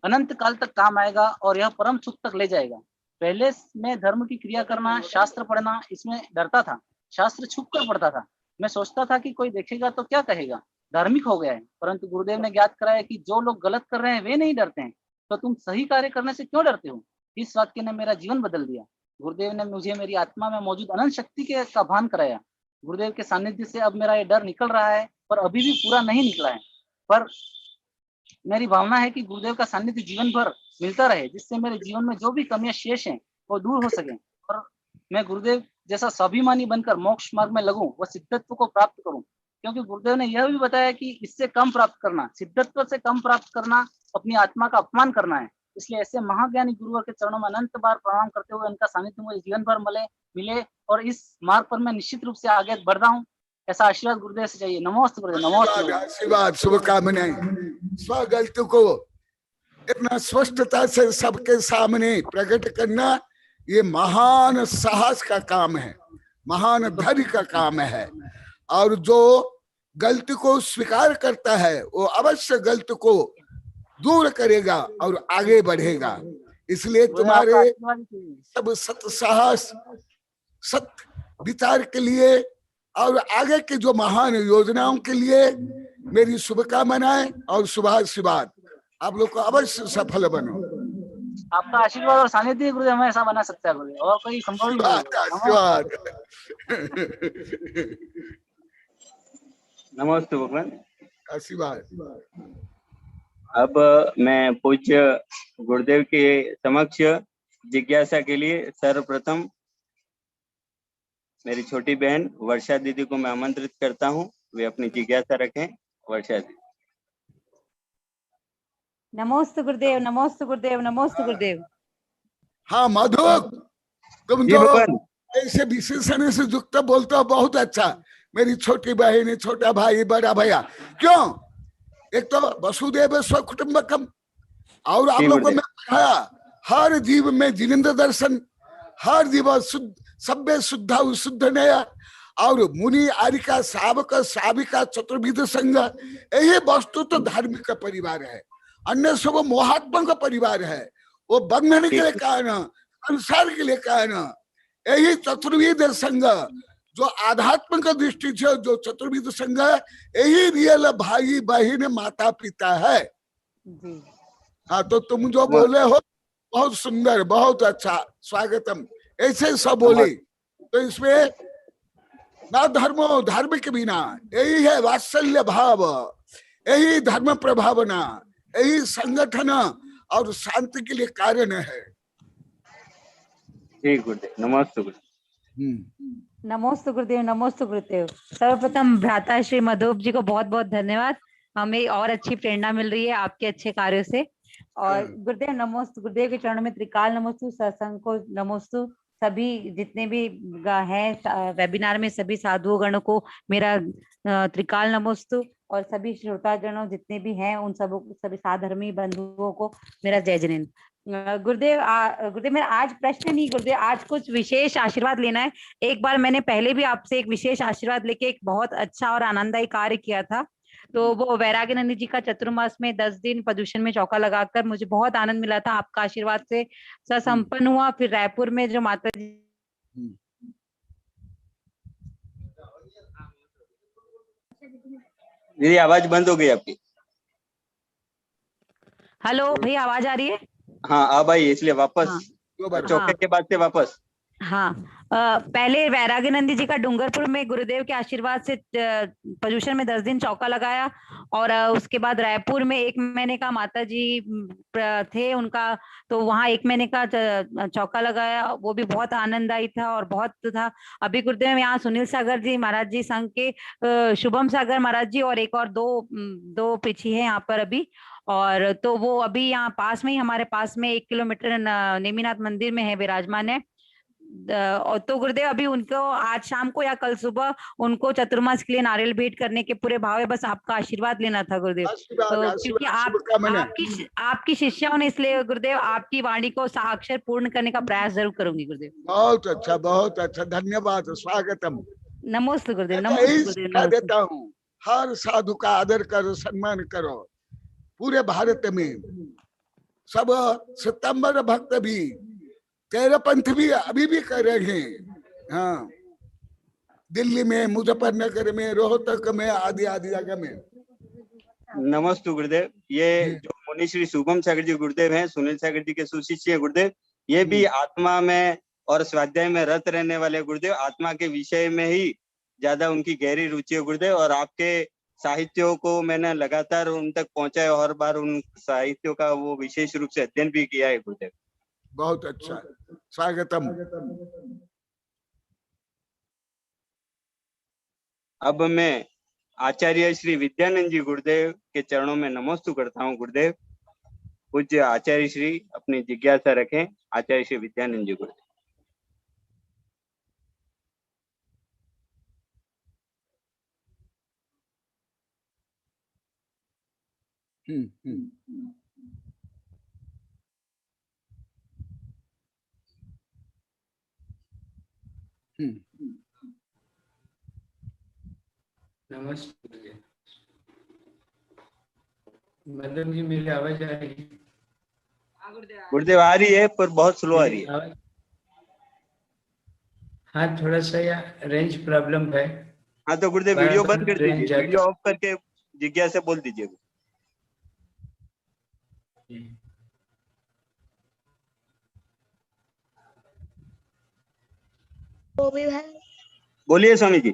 Speaker 7: अनंत काल तक काम आएगा और यह परम सुख तक ले जाएगा। पहले मैं धर्म की क्रिया करना, शास्त्र पढ़ना, इसमें डरता था, शास्त्र छुप कर पढ़ता था। मैं सोचता था कि कोई देखेगा तो क्या कहेगा, धार्मिक हो गया है। परंतु गुरुदेव ने ज्ञात कराया कि जो लोग गलत कर रहे हैं वे नहीं डरते हैं, तो तुम सही कार्य करने से क्यों डरते हो। इस वाक्य ने मेरा जीवन बदल दिया। गुरुदेव ने मुझे मेरी आत्मा में मौजूद अनंत शक्ति का भान कराया। गुरुदेव के सानिध्य से अब मेरा ये डर निकल रहा है, पर अभी भी पूरा नहीं निकला है। पर मेरी भावना है कि गुरुदेव का सानिध्य जीवन भर मिलता रहे, जिससे मेरे जीवन में जो भी कमियां शेष हैं वो दूर हो सके और मैं गुरुदेव जैसा स्वाभिमानी बनकर मोक्ष मार्ग में लगूं व सिद्धत्व को प्राप्त करूं। क्योंकि गुरुदेव ने यह भी बताया कि इससे कम प्राप्त करना, सिद्धत्व से कम प्राप्त करना, अपनी आत्मा का अपमान करना है। इसलिए ऐसे महाज्ञानी गुरुवर के चरणों में अनंत बार प्रणाम करते हुए उनका सानिध्य मुझे जीवन भर मिले और इस मार्ग पर मैं निश्चित रूप से आगे बढ़ रहा हूँ, ऐसा आशीर्वाद गुरुदेव से चाहिए। नमस्ते गुरुदेव, नमस्ते।
Speaker 3: आशीर्वाद, शुभकामनाएं। स्वगलती को इतना स्पष्टता से सबके सामने प्रकट करना, ये महान साहस का काम है, महान धैर्य का काम है। और जो गलती को स्वीकार करता है वो अवश्य गलती को दूर करेगा और आगे बढ़ेगा। इसलिए तुम्हारे सब सत साहस, सत विचार के लिए और आगे की जो महान योजनाओं के लिए मेरी शुभकामनाएं और शुभाशीर्वाद। आप लोग को अवश्य सफल बनो।
Speaker 7: आपका आशीर्वाद और सानिध्य गुरुदेव हमें ऐसा बना सकता है गुरुदेव, और कोई संभव ही नहीं।
Speaker 3: आशीर्वाद।
Speaker 4: नमस्ते भगवान,
Speaker 3: आशीर्वाद।
Speaker 4: अब मैं पूज्य गुरुदेव के समक्ष जिज्ञासा के लिए सर्वप्रथम मेरी छोटी बहन वर्षा दीदी को मैं आमंत्रित करता हूं, वे अपनी जिज्ञासा रखें। वर्षा दीदी।
Speaker 8: नमोस्तु गुरुदेव, नमोस्तु गुरुदेव, नमोस्तु गुरुदेव।
Speaker 3: हाँ मधु, तुम जो ऐसे विशेषण से युक्त बोलते हो बहुत अच्छा। मेरी छोटी बहन, छोटा भाई, बड़ा भैया, क्यों? एक तो वसुदेव स्वकुटुंबकम, और आप लोगों में पढ़ाया हर जीव में जिनेन्द्र दर्शन, हर जीव सभ्य शुद्धा शुद्ध नया, और मुनि आरिका सावक साविका चतुर्विध संघ, यही वस्तु तो धार्मिक का परिवार है। अन्य सब मोहात्मा का परिवार है। वो बंधन के लिए कारण, संसार के लिए कारण, यही चतुर्विध संघ जो आध्यात्मिक दृष्टि से जो चतुर्विध संघ है, यही रियल भाई बहन माता पिता है। हाँ, तो तुम जो बोले हो बहुत सुंदर, बहुत अच्छा, स्वागतम। ऐसे सब बोले तो इसमें ना धर्मो धर्म के बिना, यही है वात्सल्य भाव, यही धर्म प्रभावना, यही संगठन और शांति के लिए कारण है।
Speaker 4: ठीक गुरुदेव, नमस्ते गुरुदेव।
Speaker 8: नमोस्तु गुरुदेव, नमोस्तु गुरुदेव। सर्वप्रथम भ्राता श्री मधुप जी को बहुत बहुत धन्यवाद, हमें और अच्छी प्रेरणा मिल रही है आपके अच्छे कार्यों से। और गुरुदेव नमोस्तु, गुरुदेव के चरणों में त्रिकाल नमोस्तु, सत्संग को नमोस्तु, सभी जितने भी हैं वेबिनार में सभी साधु गणों को मेरा त्रिकाल नमोस्तु, और सभी श्रोतागणों जितने भी हैं उन सबों सभी साधर्मी बंधुओं को मेरा जय जिनेन्द्र। गुरुदेव गुरुदेव मेरा आज प्रश्न नहीं गुरुदेव, आज कुछ विशेष आशीर्वाद लेना है। एक बार मैंने पहले भी आपसे एक विशेष आशीर्वाद लेके एक बहुत अच्छा और आनंददायी कार्य किया था, तो वो वैराग्यानंद जी का चतुर्मास में 10 दिन प्रदूषण में चौका लगाकर मुझे बहुत आनंद मिला था। आपका आशीर्वाद से ससंपन्न हुआ। फिर रायपुर में जो माता जी
Speaker 4: दीदी आवाज बंद हो गई आपकी।
Speaker 8: हेलो भैया, आवाज आ रही है?
Speaker 4: हाँ अब आई, इसलिए वापस चौके के बाद से वापस।
Speaker 8: हाँ, पहले वैराग्यानंद जी का डूंगरपुर में गुरुदेव के आशीर्वाद से प्रदूषण में 10 दिन चौका लगाया, और उसके बाद रायपुर में 1 महीने का माता जी थे उनका, तो वहाँ 1 महीने का चौका लगाया, वो भी बहुत आनंददायी था और बहुत था। अभी गुरुदेव यहाँ सुनील सागर जी महाराज जी संघ के शुभम सागर महाराज जी और एक और दो पीछे है यहाँ पर अभी, और तो वो अभी यहाँ पास में ही हमारे पास में 1 किलोमीटर नेमिनाथ मंदिर में है, विराजमान है। और तो गुरुदेव अभी उनको आज शाम को या कल सुबह उनको चतुर्मास के लिए नारियल भेंट करने के पूरे भाव है, बस आपका आशीर्वाद लेना था गुरुदेव। तो क्योंकि आपकी शिष्याओं ने, इसलिए गुरुदेव आपकी वाणी को साक्षर पूर्ण करने का प्रयास जरूर करूंगी गुरुदेव।
Speaker 3: बहुत अच्छा, धन्यवाद, स्वागतम।
Speaker 8: नमस्ते गुरुदेव, नमस्ते गुरुदेव।
Speaker 3: देता हूँ, हर साधु का आदर करो, सम्मान करो। पूरे भारत में सब सितंबर भक्त भी, तेरह पंथ भी अभी भी कर रहे हैं। हाँ, दिल्ली में, मुजफ्फरनगर में, रोहतक में, आदि आदि जगह में।
Speaker 4: नमस्ते गुरुदेव। ये जो मुनि श्री शुभम सागर जी गुरुदेव हैं, सुनील सागर जी के सुशिष्य हैं गुरुदेव, ये भी आत्मा में और स्वाध्याय में रत रहने वाले गुरुदेव। आत्मा के विषय में ही ज्यादा उनकी गहरी रुचि है गुरुदेव, और आपके साहित्यों को मैंने लगातार उन तक पहुंचाया, हर बार उन साहित्यों का वो विशेष रूप से अध्ययन भी किया है गुरुदेव।
Speaker 3: बहुत अच्छा, स्वागतम।
Speaker 4: अब मैं आचार्य श्री विद्यानंद जी गुरुदेव के चरणों में नमस्ते करता हूँ गुरुदेव। पूज्य आचार्य श्री अपनी जिज्ञासा रखें। आचार्य श्री विद्यानंद जी गुरुदेव।
Speaker 9: नमस्ते मैडम जी, मेरी आवाज आ रही है?
Speaker 4: गुरुदेव आ रही है पर बहुत स्लो आ रही है।
Speaker 9: हाँ, थोड़ा सा यहाँ रेंज प्रॉब्लम है।
Speaker 4: हाँ तो गुरुदेव वीडियो बंद कर दीजिए, वीडियो ऑफ करके जिज्ञासा बोल दीजिए। बोलिए स्वामी जी।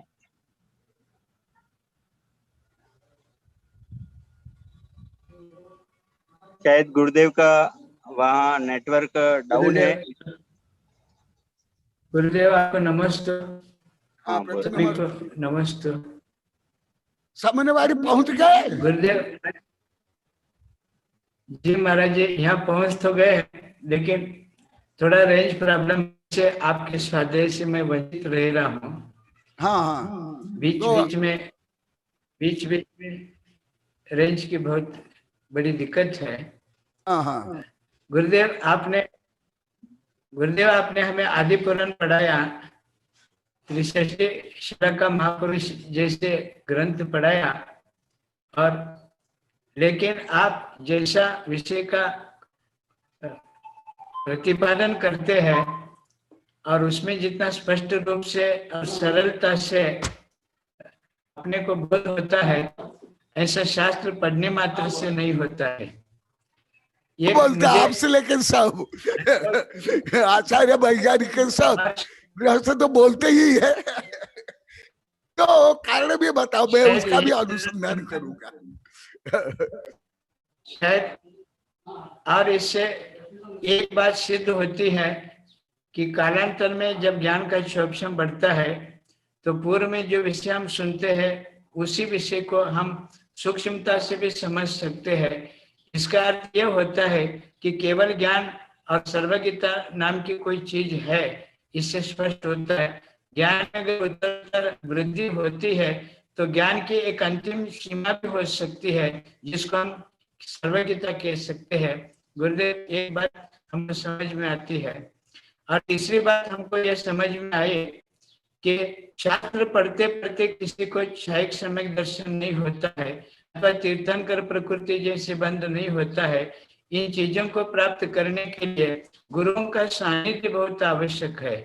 Speaker 4: शायद गुरुदेव का वहाँ नेटवर्क डाउन है।
Speaker 9: गुरुदेव आपको नमस्ते।
Speaker 3: हाँ,
Speaker 9: सभी को नमस्ते।
Speaker 3: समन्वय पहुंच गए
Speaker 9: गुरुदेव जी महाराज जी, यहाँ पहुंच तो गए, लेकिन थोड़ा रेंज प्रॉब्लम से आपके स्वाध्याय से मैं वंचित रह रहा हूँ।
Speaker 3: हाँ,
Speaker 9: बीच में रेंज की बहुत बड़ी दिक्कत है।
Speaker 3: हाँ।
Speaker 9: गुरुदेव आपने हमें आदि पुराण पढ़ाया, त्रिशष्टि शिला का महापुरुष जैसे ग्रंथ पढ़ाया, और लेकिन आप जैसा विषय का प्रतिपादन करते हैं और उसमें जितना स्पष्ट रूप से और सरलता से अपने को बोध होता है, ऐसा शास्त्र पढ़ने मात्र से नहीं होता है। ये
Speaker 3: बोलते
Speaker 9: मुझे
Speaker 3: आपसे लेकर सब आचार्य वैज्ञानिक सब गृहस्थ तो बोलते ही है। तो कारण भी बताओ, मैं उसका भी अनुसंधान करूंगा।
Speaker 9: शायद और इससे एक बात सिद्ध होती है कि कालांतर में जब ज्ञान का क्षोभम बढ़ता है तो पूर्व में जो विषय हम सुनते हैं उसी विषय को हम सूक्ष्मता से भी समझ सकते हैं। इसका अर्थ यह होता है कि केवल ज्ञान और सर्वज्ञता नाम की कोई चीज है, इससे स्पष्ट होता है ज्ञान में अगर उत्तरोत्तर वृद्धि होती है तो ज्ञान की एक अंतिम सीमा भी हो सकती है जिसको हम सर्वज्ञता कह सकते हैं। गुरुदेव, एक बात हमको समझ में आती है। और तीसरी बात हमको यह समझ में आई कि शास्त्र पढ़ते पढ़ते किसी को क्षयिक सम्यक दर्शन नहीं होता है अथवा तीर्थंकर प्रकृति जैसे बंध नहीं होता है। इन चीजों को प्राप्त करने के लिए गुरुओं का सानिध्य बहुत आवश्यक है,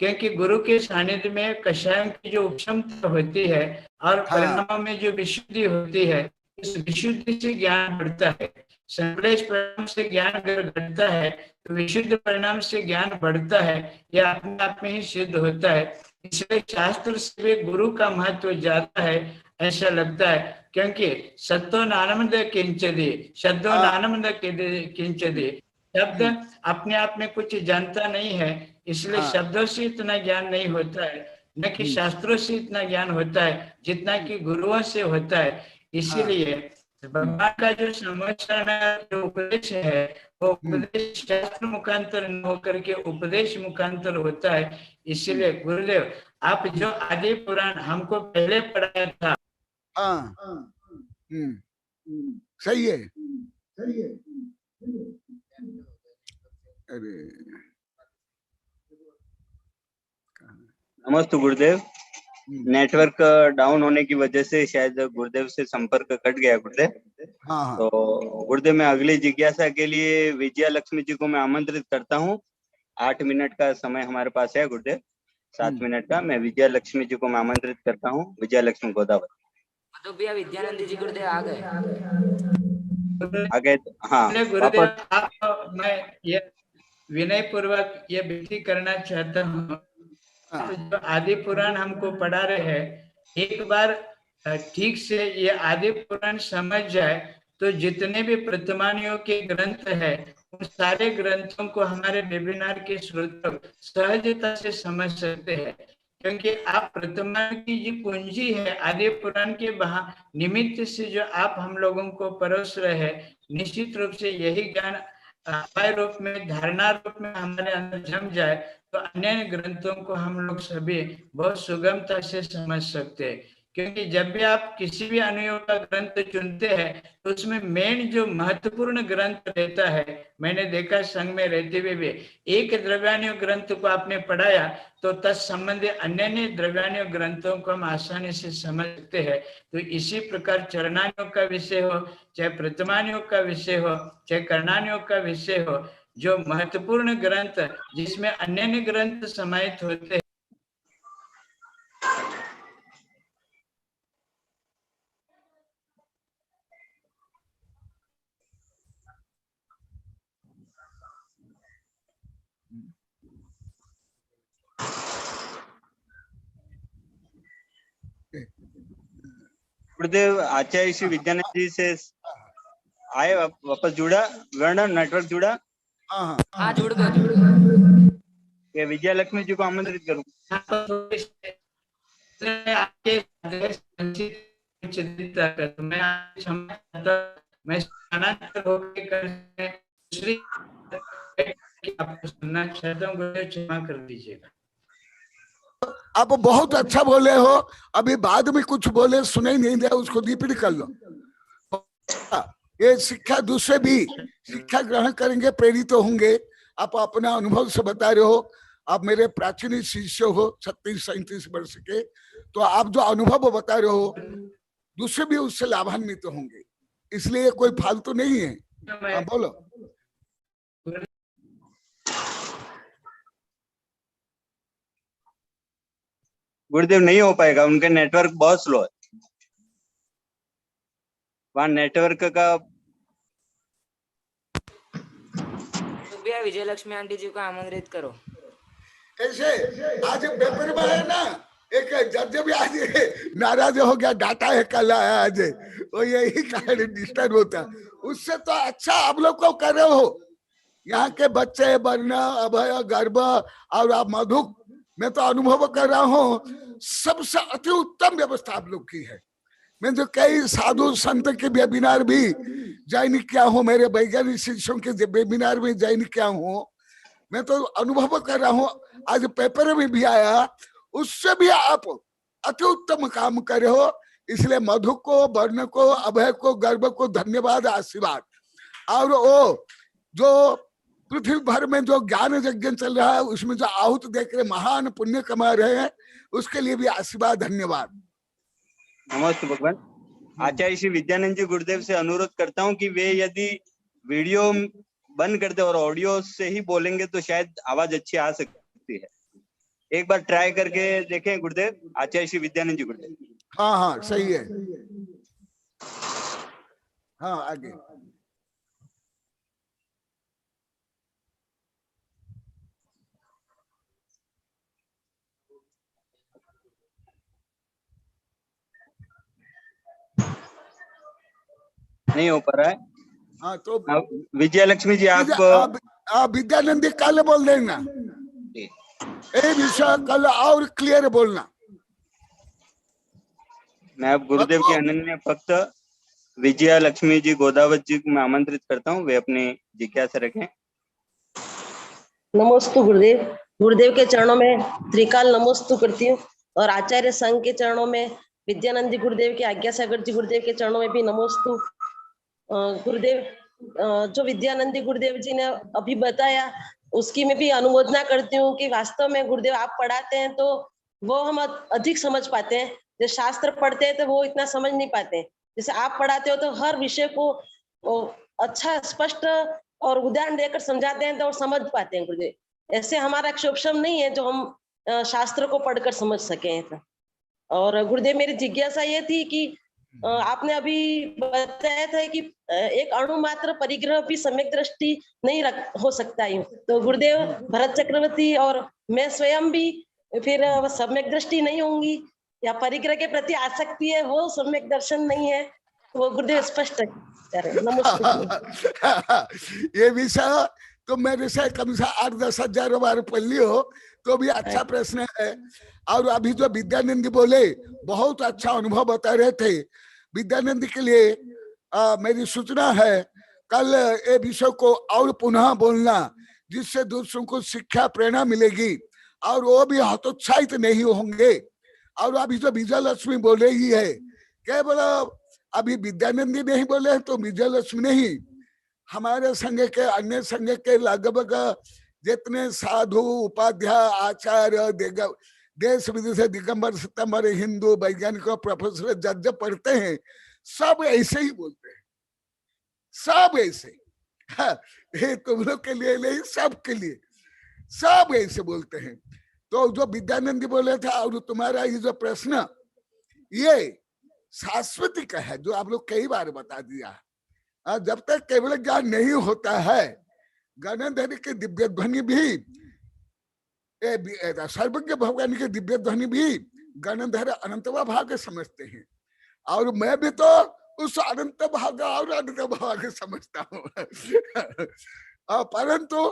Speaker 9: क्योंकि गुरु के सानिध्य में कषायों की जो उपशमता होती है और परिणामों में जो विशुद्धि होती है, इस विशुद्धि से ज्ञान बढ़ता है। संश्लेष परिणाम से ज्ञान अगर घटता है तो विशुद्ध परिणाम से ज्ञान बढ़ता है, यह अपने आप में ही सिद्ध होता है। इसलिए शास्त्र से भी गुरु का महत्व ज्यादा है ऐसा लगता है, क्योंकि सत्तो नानमद किंचदि शब्दो नानमद किंचदि, शब्द अपने आप में कुछ जानता नहीं है, इसलिए शब्दों से इतना ज्ञान नहीं होता है, न कि शास्त्रों से इतना ज्ञान होता है जितना कि गुरुओं से होता है। इसीलिए भगवान का जो समझना जो उपदेश है वो उपदेश शास्त्र मुखांतर न होकर के उपदेश मुखांतर होता है। इसीलिए गुरुदेव, आप जो आदि पुराण हमको पहले पढ़ाया था,
Speaker 3: सही है। अरे
Speaker 4: नमस्ते गुरुदेव, नेटवर्क डाउन होने की वजह से शायद गुरुदेव से संपर्क कट गया गुरुदेव। तो गुरुदेव, मैं अगली जिज्ञासा के लिए विजया लक्ष्मी जी को मैं आमंत्रित करता हूँ। 8 मिनट का समय हमारे पास है गुरुदेव, 7 मिनट का। मैं विजया लक्ष्मी जी को मैं आमंत्रित करता हूँ। विजया लक्ष्मी गोदावरी।
Speaker 1: तो भैया विद्यानंद जी गुरुदेव आ गए।
Speaker 4: हाँ
Speaker 9: गुरुदेव, आप मैं ये विनय पूर्वक ये विनती करना चाहता हूँ, जो आदि पुराण हमको पढ़ा रहे हैं, एक बार ठीक से ये आदि पुराण समझ जाए तो जितने भी प्रतिमानियों के ग्रंथ है उन सारे ग्रंथों को हमारे वेबिनार के श्रोता सहजता से समझ सकते हैं, क्योंकि आप प्रतिमान की जो पूंजी है आदि पुराण के निमित्त से जो आप हम लोगों को परोस रहे हैं, निश्चित रूप से यही ज्ञान रूप में धारणा रूप में हमारे अंदर जम जाए तो अन्य ग्रंथों को हम लोग सभी बहुत सुगमता से समझ सकते हैं। क्योंकि जब भी आप किसी भी अनुयोग का ग्रंथ चुनते हैं तो उसमें मेन जो महत्वपूर्ण ग्रंथ रहता है, मैंने देखा संघ में रहते हुए भी एक द्रव्यानुयोग ग्रंथ को आपने पढ़ाया तो तत्संबंधी अन्य द्रव्यानुयोग ग्रंथों को हम आसानी से समझ सकते हैं। तो इसी प्रकार चरणानुयोग का विषय हो, चाहे प्रथमानुयोग का विषय हो, चाहे कर्णानुयोग का विषय हो, जो महत्वपूर्ण ग्रंथ जिसमें अन्य ग्रंथ समाहित होते हैं,
Speaker 4: गुरुदेव आचार्य श्री विद्यानंद जी से आए, वापस जुड़ा, वर्णन नेटवर्क जुड़ा।
Speaker 1: हाँ जुड़ गए।
Speaker 4: विजया लक्ष्मी जी को आमंत्रित करूं।
Speaker 9: मैं आपको सुनना चाहता हूँ, क्षमा कर दीजिएगा।
Speaker 3: आप बहुत अच्छा बोले हो, अभी बाद में कुछ बोले सुने नहीं दिया, उसको रिपीट कर लो। ये शिक्षा दूसरे भी शिक्षा ग्रहण करेंगे, प्रेरित तो होंगे। आप अपना अनुभव से बता रहे हो, आप मेरे प्राचीन शिष्य हो 36-37 वर्ष के, तो आप जो अनुभव बता रहे हो दूसरे भी उससे लाभान्वित तो होंगे, इसलिए कोई फालतू नहीं है। हाँ बोलो।
Speaker 4: गुरुदेव नहीं हो पाएगा, उनके नेटवर्क बहुत स्लो है, वहां नेटवर्क का
Speaker 1: कृपया विजयलक्ष्मी आंटी जी को आमंत्रित करो।
Speaker 3: ऐसे आज पेपर में है ना, एक जज भी आज नाराज हो गया, डाटा है कल आया आज, वो यही कारण डिस्टर्ब होता। उससे तो अच्छा आप लोग को कर रहे हो, यहाँ के बच्चे वर्ण अभय गर्भ और आप मधु, मैं तो अनुभव कर रहा हूँ सबसे अति उत्तम व्यवस्था आप लोग की है। मैं जो कई साधु संत के वेबिनार भी ज्वाइन किया हूँ, मेरे वैज्ञानिक शिष्यों के वेबिनार में ज्वाइन किया हूँ, मैं तो अनुभव कर रहा हूँ। आज पेपर में भी आया, उससे भी आप अति उत्तम काम करे हो, इसलिए मधु को, वर्ण को, अभय को, गर्भ को धन्यवाद, आशीर्वाद। और वो जो पृथ्वी भर में जो ज्ञान यज्ञ चल रहा है उसमें जो आहुत देख रहे महान पुण्य कमा रहे हैं, उसके लिए भी आशीर्वाद, धन्यवाद।
Speaker 4: नमस्ते भगवान। आचार्य श्री विद्यानंद जी गुरुदेव से अनुरोध करता हूँ कि वे यदि वीडियो बंद कर दे और ऑडियो से ही बोलेंगे तो शायद आवाज अच्छी आ सकती है। एक बार ट्राई करके देखें गुरुदेव, आचार्य श्री विद्यानंद जी गुरुदेव।
Speaker 3: हाँ हाँ सही है। हाँ आगे।
Speaker 4: नहीं हो पा रहा है।
Speaker 3: हाँ तो
Speaker 4: विजयलक्ष्मी जी आप
Speaker 3: विद्यानंदी कल बोल देना, ये विषय कल और क्लियर बोलना।
Speaker 4: मैं अब गुरुदेव के अनन्य भक्त विजयलक्ष्मी जी गोदावत जी को मैं आमंत्रित करता हूँ, वे अपनी जिज्ञासा रखें।
Speaker 10: नमोस्तु गुरुदेव। गुरुदेव के चरणों में त्रिकाल नमोस्तु करती हूँ और आचार्य संघ के चरणों में विद्यानंद जी गुरुदेव के, आज्ञा सागर जी गुरुदेव के चरणों में भी नमोस्तु। गुरुदेव जो विद्यानंदी गुरुदेव जी ने अभी बताया उसकी मैं भी अनुमोदना करती हूँ कि वास्तव में गुरुदेव आप पढ़ाते हैं तो वो हम अधिक समझ पाते हैं, जो शास्त्र पढ़ते हैं तो वो इतना समझ नहीं पाते। जैसे आप पढ़ाते हो तो हर विषय को अच्छा स्पष्ट और उदाहरण देकर समझाते हैं तो समझ पाते हैं गुरुदेव। ऐसे हमारा क्षोभम नहीं है जो हम शास्त्र को पढ़कर समझ सके। और गुरुदेव मेरी जिज्ञासा ये थी कि आपने अभी बताया था कि एक अणु मात्र परिग्रह भी सम्यक दृष्टि नहीं हो सकता है, तो गुरुदेव भरत चक्रवर्ती और मैं स्वयं भी फिर सम्यक दृष्टि नहीं होंगी या परिग्रह के प्रति आसक्ति है वो सम्यक दर्शन नहीं है, वो गुरुदेव स्पष्ट करें। नमस्ते।
Speaker 3: ये विषय तो मेरे से कम से 8-10 हजार बार पढ़ लियो तो भी अच्छा प्रश्न है। और अभी जो विद्यानंद बोले बहुत अच्छा अनुभव बता रहे थे। विद्यानंद के लिए मेरी सूचना है कल ये विषय को और पुनः बोलना, जिससे दूसरों को शिक्षा प्रेरणा मिलेगी और वो भी हतोत्साहित नहीं होंगे। और अभी जो विजयलक्ष्मी बोल रही है, क्या बोला, अभी विद्यानंदी नहीं बोले तो विजयलक्ष्मी नहीं, हमारे संघ के अन्य संघ के लगभग जितने साधु उपाध्याय आचार्य देश विदेश दिगंबर सितंबर हिंदू वैज्ञानिक प्रोफेसर जज पढ़ते हैं, सब ऐसे ही बोलते हैं, सब ऐसे। ये तुम लोग के लिए नहीं, सब के लिए सब ऐसे बोलते हैं। तो जो विद्यानंदी बोले था और तुम्हारा ये जो प्रश्न ये शाश्वतिक है, जो आप लोग कई बार बता दिया। जब तक केवल ज्ञान नहीं होता है, गणधर के दिव्य ध्वनि भी, सर्वज्ञ भगवान के दिव्य ध्वनि भी गणधर अनंतवा भाग समझते हैं, और मैं भी तो उस अनंत भाग और अनंत भाग समझता हूँ। परंतु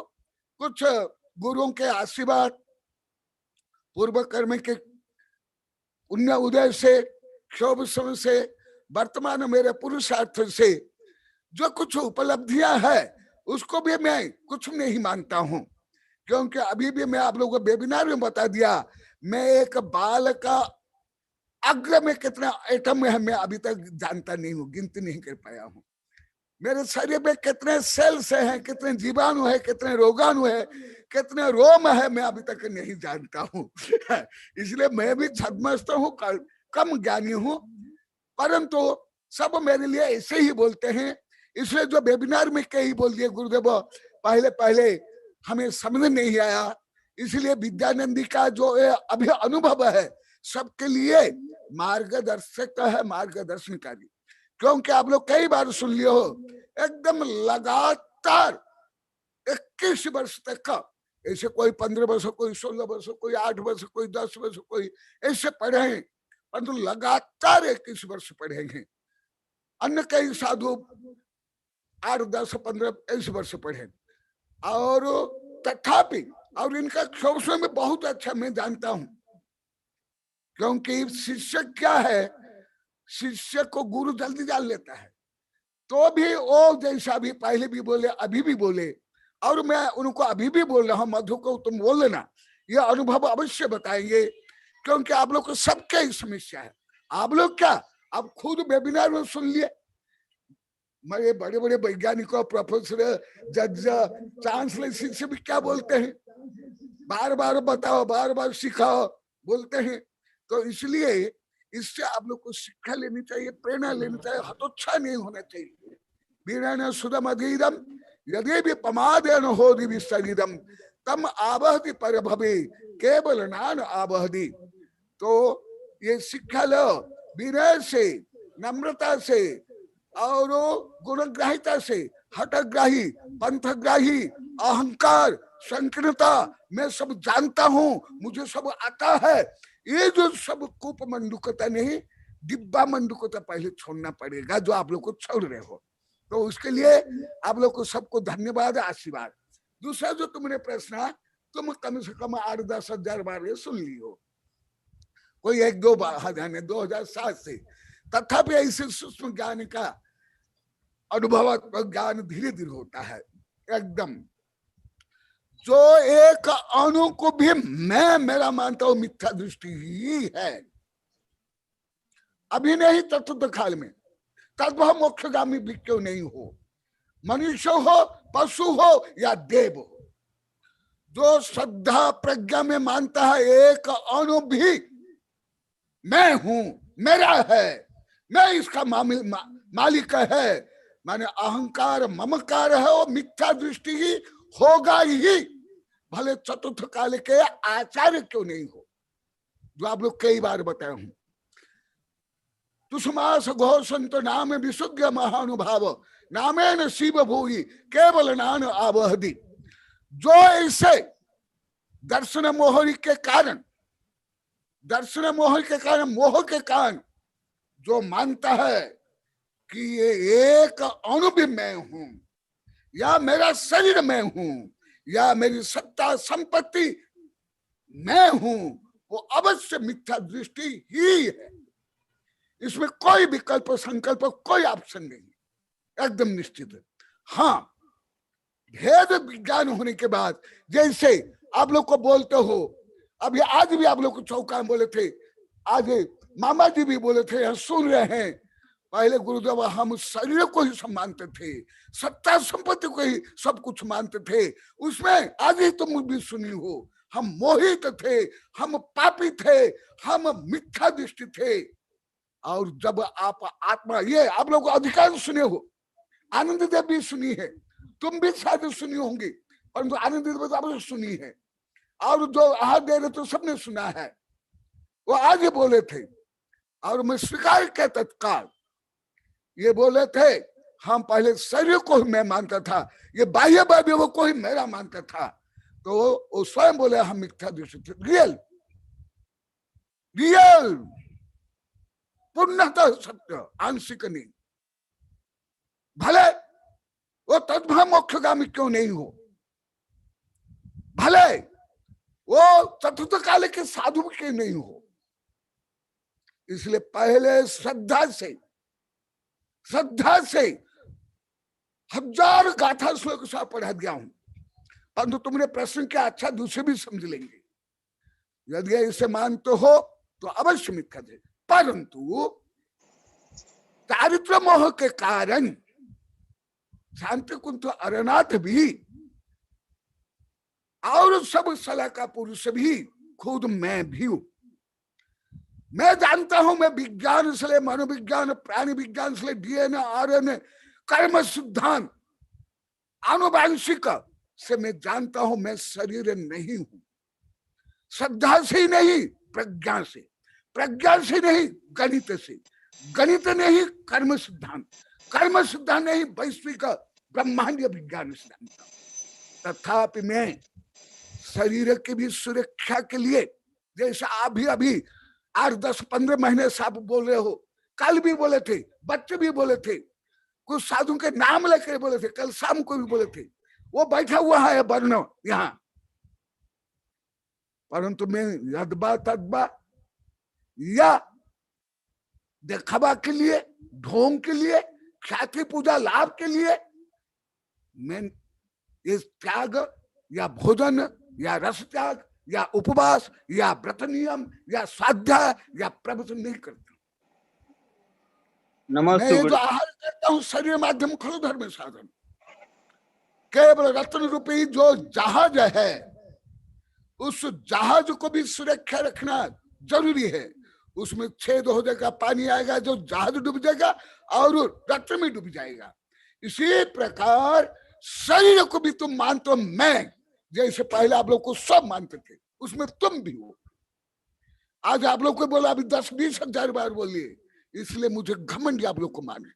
Speaker 3: कुछ गुरुओं के आशीर्वाद, पूर्व कर्म के पुण्य उदय से, क्षोभ समय से, वर्तमान मेरे पुरुषार्थ से जो कुछ उपलब्धियां है उसको भी मैं कुछ नहीं मानता हूं, क्योंकि अभी भी मैं आप लोगों को वेबिनार में बता दिया, मैं एक बाल का अग्र में कितना एटम है मैं अभी तक जानता नहीं हूँ, गिनती नहीं कर पाया हूँ। मेरे शरीर में कितने सेल्स हैं, कितने जीवाणु है, कितने रोगाणु है, कितने रोम है, मैं अभी तक नहीं जानता हूँ। इसलिए मैं भी छद्मस्त हूँ, कम ज्ञानी हूँ, परंतु सब मेरे लिए ऐसे ही बोलते हैं। इसलिए जो वेबिनार में कई बोल दिए गुरुदेव, पहले पहले हमें समझ नहीं आया, इसलिए विद्यानंदी का जो अभी अनुभव है सबके लिए मार्गदर्शक है, 21 वर्ष तक का, ऐसे कोई 15 वर्ष, कोई 16 वर्ष, कोई 8 वर्ष, कोई 10 वर्ष, कोई ऐसे पढ़े हैं, परंतु लगातार 21 वर्ष पढ़ेंगे। अन्य कई साधु 8, 10, 15 ऐसे वर्ष पढ़े, और तथापि और इनका शोषण में बहुत अच्छा मैं जानता हूं, क्योंकि शिष्य क्या है, शिष्य को गुरु जल्दी जान लेता है। तो भी वो जैसा भी पहले भी बोले, अभी भी बोले, और मैं उनको अभी भी बोल रहा हूं, मधु को तुम बोल लेना, ये अनुभव अवश्य बताएंगे, क्योंकि आप लोग को सबके समस्या है। आप लोग क्या, आप खुद वेबिनार में सुन लिए, मेरे बड़े बड़े वैज्ञानिकों, प्रोफेसर, जज, चांसलर से भी क्या बोलते हैं, बार बार बताओ, बार बार सिखाओ बोलते हैं। तो इसलिए इससे आप लोग को शिक्षा लेनी चाहिए, प्रेरणा लेनी चाहिए, हतोत्साह नहीं होना चाहिए। वीरेण सुदम अधीरम यदि भी पमादेन होदि विशरीरम तम आबहति पर भवे केवल नान आबहति। तो ये शिक्षा लो विनय से, नम्रता से, और गुणग्राहिता से, हठग्राही, पंथग्राही, अहंकार, संकीर्णता, मैं सब जानता हूं, मुझे सब आता है, ये जो सब कूप मंडुकता नहीं, डिब्बा मंडुकता पहले छोड़ना पड़ेगा, जो आप लोग को छोड़ रहे हो। तो उसके लिए आप लोग को सबको धन्यवाद, आशीर्वाद। दूसरा जो तुमने प्रश्न, तुम कम से कम 8-10 हजार बार ये सुन ली हो, कोई 1-2 हजार 2007 से, तथापि ऐसे सूक्ष्म ज्ञान का अनुभवात्मक ज्ञान धीरे धीरे होता है एकदम। जो एक अणु को भी मैं मेरा मानता हूं मिथ्या दृष्टि ही है, अभी नहीं तत्व काल में, तद्भव मोक्षगामी भी क्यों नहीं हो, मनुष्य हो, पशु हो या देव हो, जो श्रद्धा प्रज्ञा में मानता है एक अणु भी मैं हूं, मेरा है, मैं इसका मालिक है, माने अहंकार ममकार है, वो मिथ्या दृष्टि ही होगा ही, भले चतुर्थ काल के आचार्य क्यों नहीं हो, जो आप लोग कई बार बताया हूं। तुष्मास घोषंत नाम विशुद्ध महानुभाव नामेन शिव भूयि केवल नान आबहदि। जो ऐसे दर्शन मोहरी के कारण, दर्शन मोह के कारण, मोह के कारण जो मानता है कि ये एक अणु भी मैं हूं, या मेरा शरीर मैं हूं, या मेरी सत्ता संपत्ति मैं हूं, वो अवश्य मिथ्या दृष्टि ही है। इसमें कोई विकल्प संकल्प कोई ऑप्शन नहीं, एकदम निश्चित है। हाँ, भेद विज्ञान होने के बाद, जैसे आप लोग को बोलते हो, अभी आज भी आप लोग को चौका में बोले थे, आज मामा जी भी बोले थे, यहाँ सुन रहे हैं, पहले गुरुदेव हम शरीर को ही सब मानते थे, सत्ता संपत्ति को ही सब कुछ मानते थे, उसमें आज ही तुम भी सुनी हो, हम मोहित थे, हम पापी थे, हम मिथ्या दृष्टि थे। और जब आप आत्मा, ये आप लोग अधिकांश सुने हो, आनंद देव भी सुनी है, तुम भी शायद सुनी होंगी, परंतु आनंद देव आप सुनी है, और जो आहार दे रहे तो सबने सुना है, वो आगे बोले थे, और मैं स्वीकार के तत्काल ये बोले थे, हम पहले शरीर को ही मैं मानता था, ये बाह्य बाह्य को ही मेरा मानता था, तो वो स्वयं बोले हम मिथ्या दृष्टि थे। रियल रियल पूर्णतः सत्य, आंशिक नहीं। भले वो तद्भव मोक्षगामी क्यों नहीं हो, भले वो चतुर्थ काल के साधु क्यों नहीं हो, इसलिए पहले श्रद्धा से 1000 गाथा श्लोक सा पढ़ा दिया हूं, परंतु तुमने प्रश्न क्या, अच्छा दूसरे भी समझ लेंगे। यदि इसे मानते हो तो अवश्य मिथ्या थे, परंतु चारित्र मोह के कारण शांति कुंत अरनाथ भी और सब सलाह का पुरुष भी, खुद मैं भी हूं। मैं जानता हूं, मैं विज्ञान से ले मनोविज्ञान, प्राणी विज्ञान से ले डीएनए, आरएनए, कर्म सिद्धांत, आनुवांशिक से मैं जानता हूं मैं शरीर नहीं हूं। श्रद्धा से ही नहीं, प्रज्ञा से, प्रज्ञा से नहीं गणित से, गणित नहीं कर्म सिद्धांत, कर्म सिद्धांत नहीं वैश्विक ब्रह्मांडीय विज्ञान सिद्धांत। तथापि मैं शरीर की भी सुरक्षा के लिए, जैसे अभी अभी 8, 10, 15 महीने से आप बोल रहे हो, कल भी बोले थे, बच्चे भी बोले थे, कुछ साधु के नाम लेकर बोले थे, कल शाम को भी बोले थे, वो बैठा हुआ है वर्ण यहाँ, परंतु मैं यदबा तदबा या दिखावा के लिए, ढोंग के लिए, ख्याति पूजा लाभ के लिए मैं इस त्याग या भोजन या रस त्याग या उपवास या व्रत नियम या स्वाध्याय या प्रवचन नहीं करता। मैं ये जो आहार करता हूँ शरीर माध्यम खलु धर्म साधन, केवल रत्न रूपी जो जहाज है उस जहाज को भी सुरक्षा रखना जरूरी है। उसमें छेद हो जाएगा, पानी आएगा, जो जहाज डूब जाएगा और रत्न में डूब जाएगा। इसी प्रकार शरीर को भी तुम मानते हो, मैं जैसे पहले आप लोग को सब मानते थे, उसमें तुम भी हो। आज आप लोग को बोला, अभी 10-20 हजार बार बोलिए, इसलिए मुझे घमंड आप लोग को माने।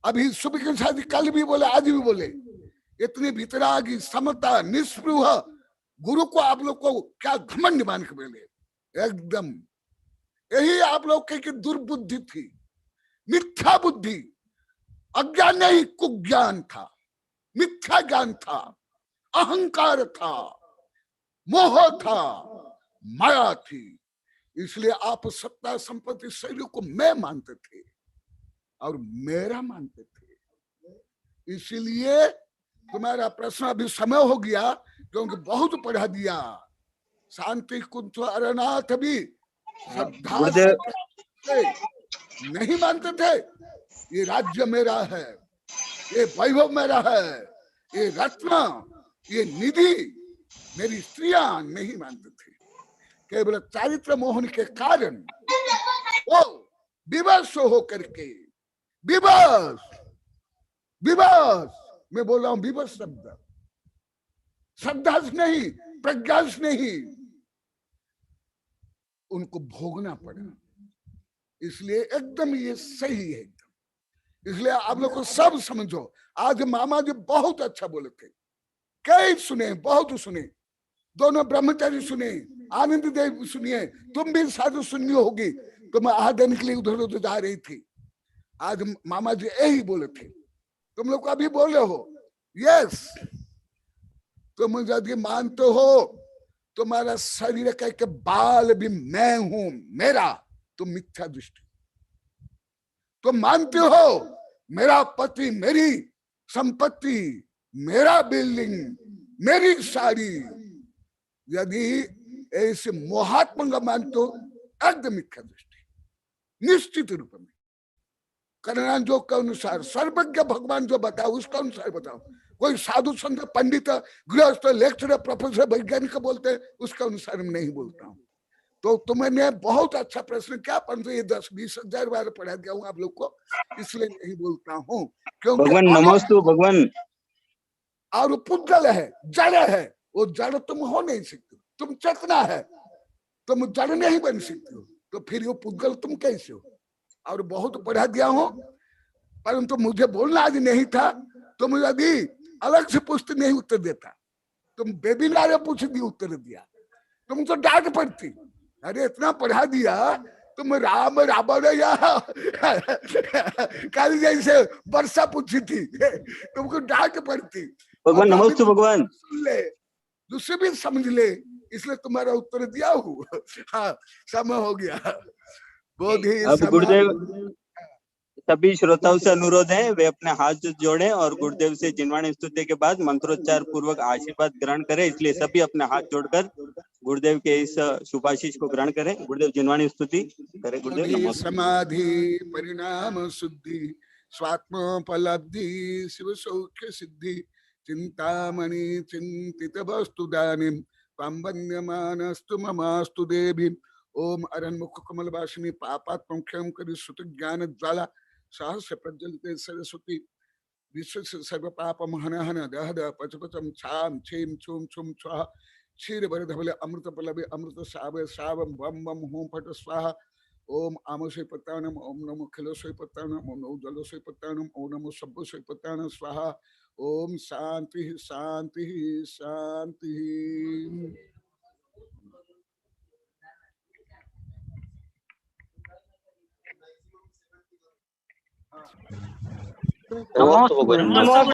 Speaker 3: अभी सुबह के साथ कल भी बोले, आज भी बोले, इतनी भीतरागी समता निस्पृह गुरु को आप लोग को क्या घमंड मान के बोले। एकदम यही आप लोग की दुर्बुद्धि थी, मिथ्या बुद्धि, अज्ञान नहीं कुज्ञान था, मिथ्या ज्ञान था, अहंकार था, मोह था, माया थी। इसलिए आप सत्ता संपत्ति शरीर को मैं मानते थे और मेरा मानते थे। इसीलिए तुम्हारा प्रश्न अभी समय हो गया, क्योंकि बहुत पढ़ा दिया। शांति कुंज अरनाथ भी श्रद्धा नहीं मानते थे, ये राज्य मेरा है, ये वैभव मेरा है, ये रत्न, ये निधि मेरी स्त्रियां नहीं मानते थे। केवल चारित्र मोहन के कारण वो विवश हो करके, विवश मैं बोल रहा हूं, विवश शब्द श्रद्धा से नहीं, प्रज्ञा से नहीं, उनको भोगना पड़ा। इसलिए एकदम ये सही है। इसलिए आप लोग को सब समझो। आज मामा जी बहुत अच्छा बोले थे, कई सुने, बहुत सुने, दोनों ब्रह्मचारी सुने, आनंद देव सुनिए, तुम भी साधु सुनी होगी, तुम आहार देने के लिए उधर उधर जा रही थी। आज मामा जी यही बोले थे, तुम लोग अभी बोले हो, यस, तुम यदि मानते हो तुम्हारा शरीर का एक बाल भी मैं हूं, मेरा, तुम मिथ्या दृष्टि। तुम मानते हो मेरा पति, मेरी संपत्ति, मेरा बिल्डिंग, मेरी साड़ी, यदि ऐसे मोहात्मा मानते हो, एकदम मिथ्या दृष्टि। निश्चित रूप में करना जो के अनुसार, सर्वज्ञ भगवान जो बताओ उसका अनुसार बताओ। कोई साधु संत पंडित गृहस्थ लेक्चरर प्रोफेसर वैज्ञानिक बोलते हैं, उसका अनुसार मैं नहीं बोलता हूँ। तो तुमने बहुत अच्छा प्रश्न किया, परंतु ये 10-20 हजार बार पढ़ा दिया हूँ आप लोग को, इसलिए नहीं बोलता हूँ। क्योंकि
Speaker 4: भगवान नमोस्तु भगवान,
Speaker 3: और पुद्गल है, जड़ है, वो जड़ तुम हो नहीं सकते। तुम चेतना है, तुम जड़ नहीं बन सकते हो, तो फिर वो पुद्गल तुम कैसे हो। और बहुत पढ़ा दिया हूँ, परंतु मुझे बोलना आज नहीं था। तुम यदि अलग से पूछते नहीं उत्तर देता, तुम वेबिनार में पूछ दी उत्तर दिया, तुम तो डांट पड़ती। अरे इतना पढ़ा दिया, तुम राम रावण या कल जैसे वर्षा पूछी थी, तुमको डांट पड़ती।
Speaker 4: भगवान नमोस्तु भगवान,
Speaker 3: सुन ले, दूसरे भी समझ ले, इसलिए तुम्हारा उत्तर दिया हूँ। हाँ, समय हो गया।
Speaker 4: अब गुरुदेव, सभी श्रोताओं से अनुरोध है वे अपने हाथ जोड़ें और गुरुदेव से जिनवाणी स्तुति के बाद मंत्रोच्चार पूर्वक आशीर्वाद ग्रहण करें। इसलिए सभी अपने हाथ जोड़कर गुरुदेव के इस शुभाशीष को ग्रहण करें। गुरुदेव जिनवाणी स्तुति करें। गुरुदेव समाधि
Speaker 3: परिणाम शुद्धि स्वात्मोपलब्धि शिव सौख्य सिद्धि चिंतामणि चिंतित वस्तु दानिम त्वं वन्द्यमानस्तु ममास्तु देवी। ओम अरण्मुख कमल वासिनी पापात्मं क्षयं करि सुत ज्ञान ज्वाला सहस्र प्रज्वलिते सरस्वती विश्व सर्व पापम हन हन दह दह पच पचम छाम छीम छुम छुम स्वाहा क्षीर भर धवले अमृत पलवे अमृत सावे सावम बम बम होम फट स्वाहा। ओम आमोशय पत्तानम, ओम नमो खिलोशय पत्तानम, ओम नमो जलोशय पत्तानम, ओम नमो सब्बोशय पत्तानम स्वाहा। ओम शांति शांति शांति।
Speaker 7: नमोस्तु भगवान।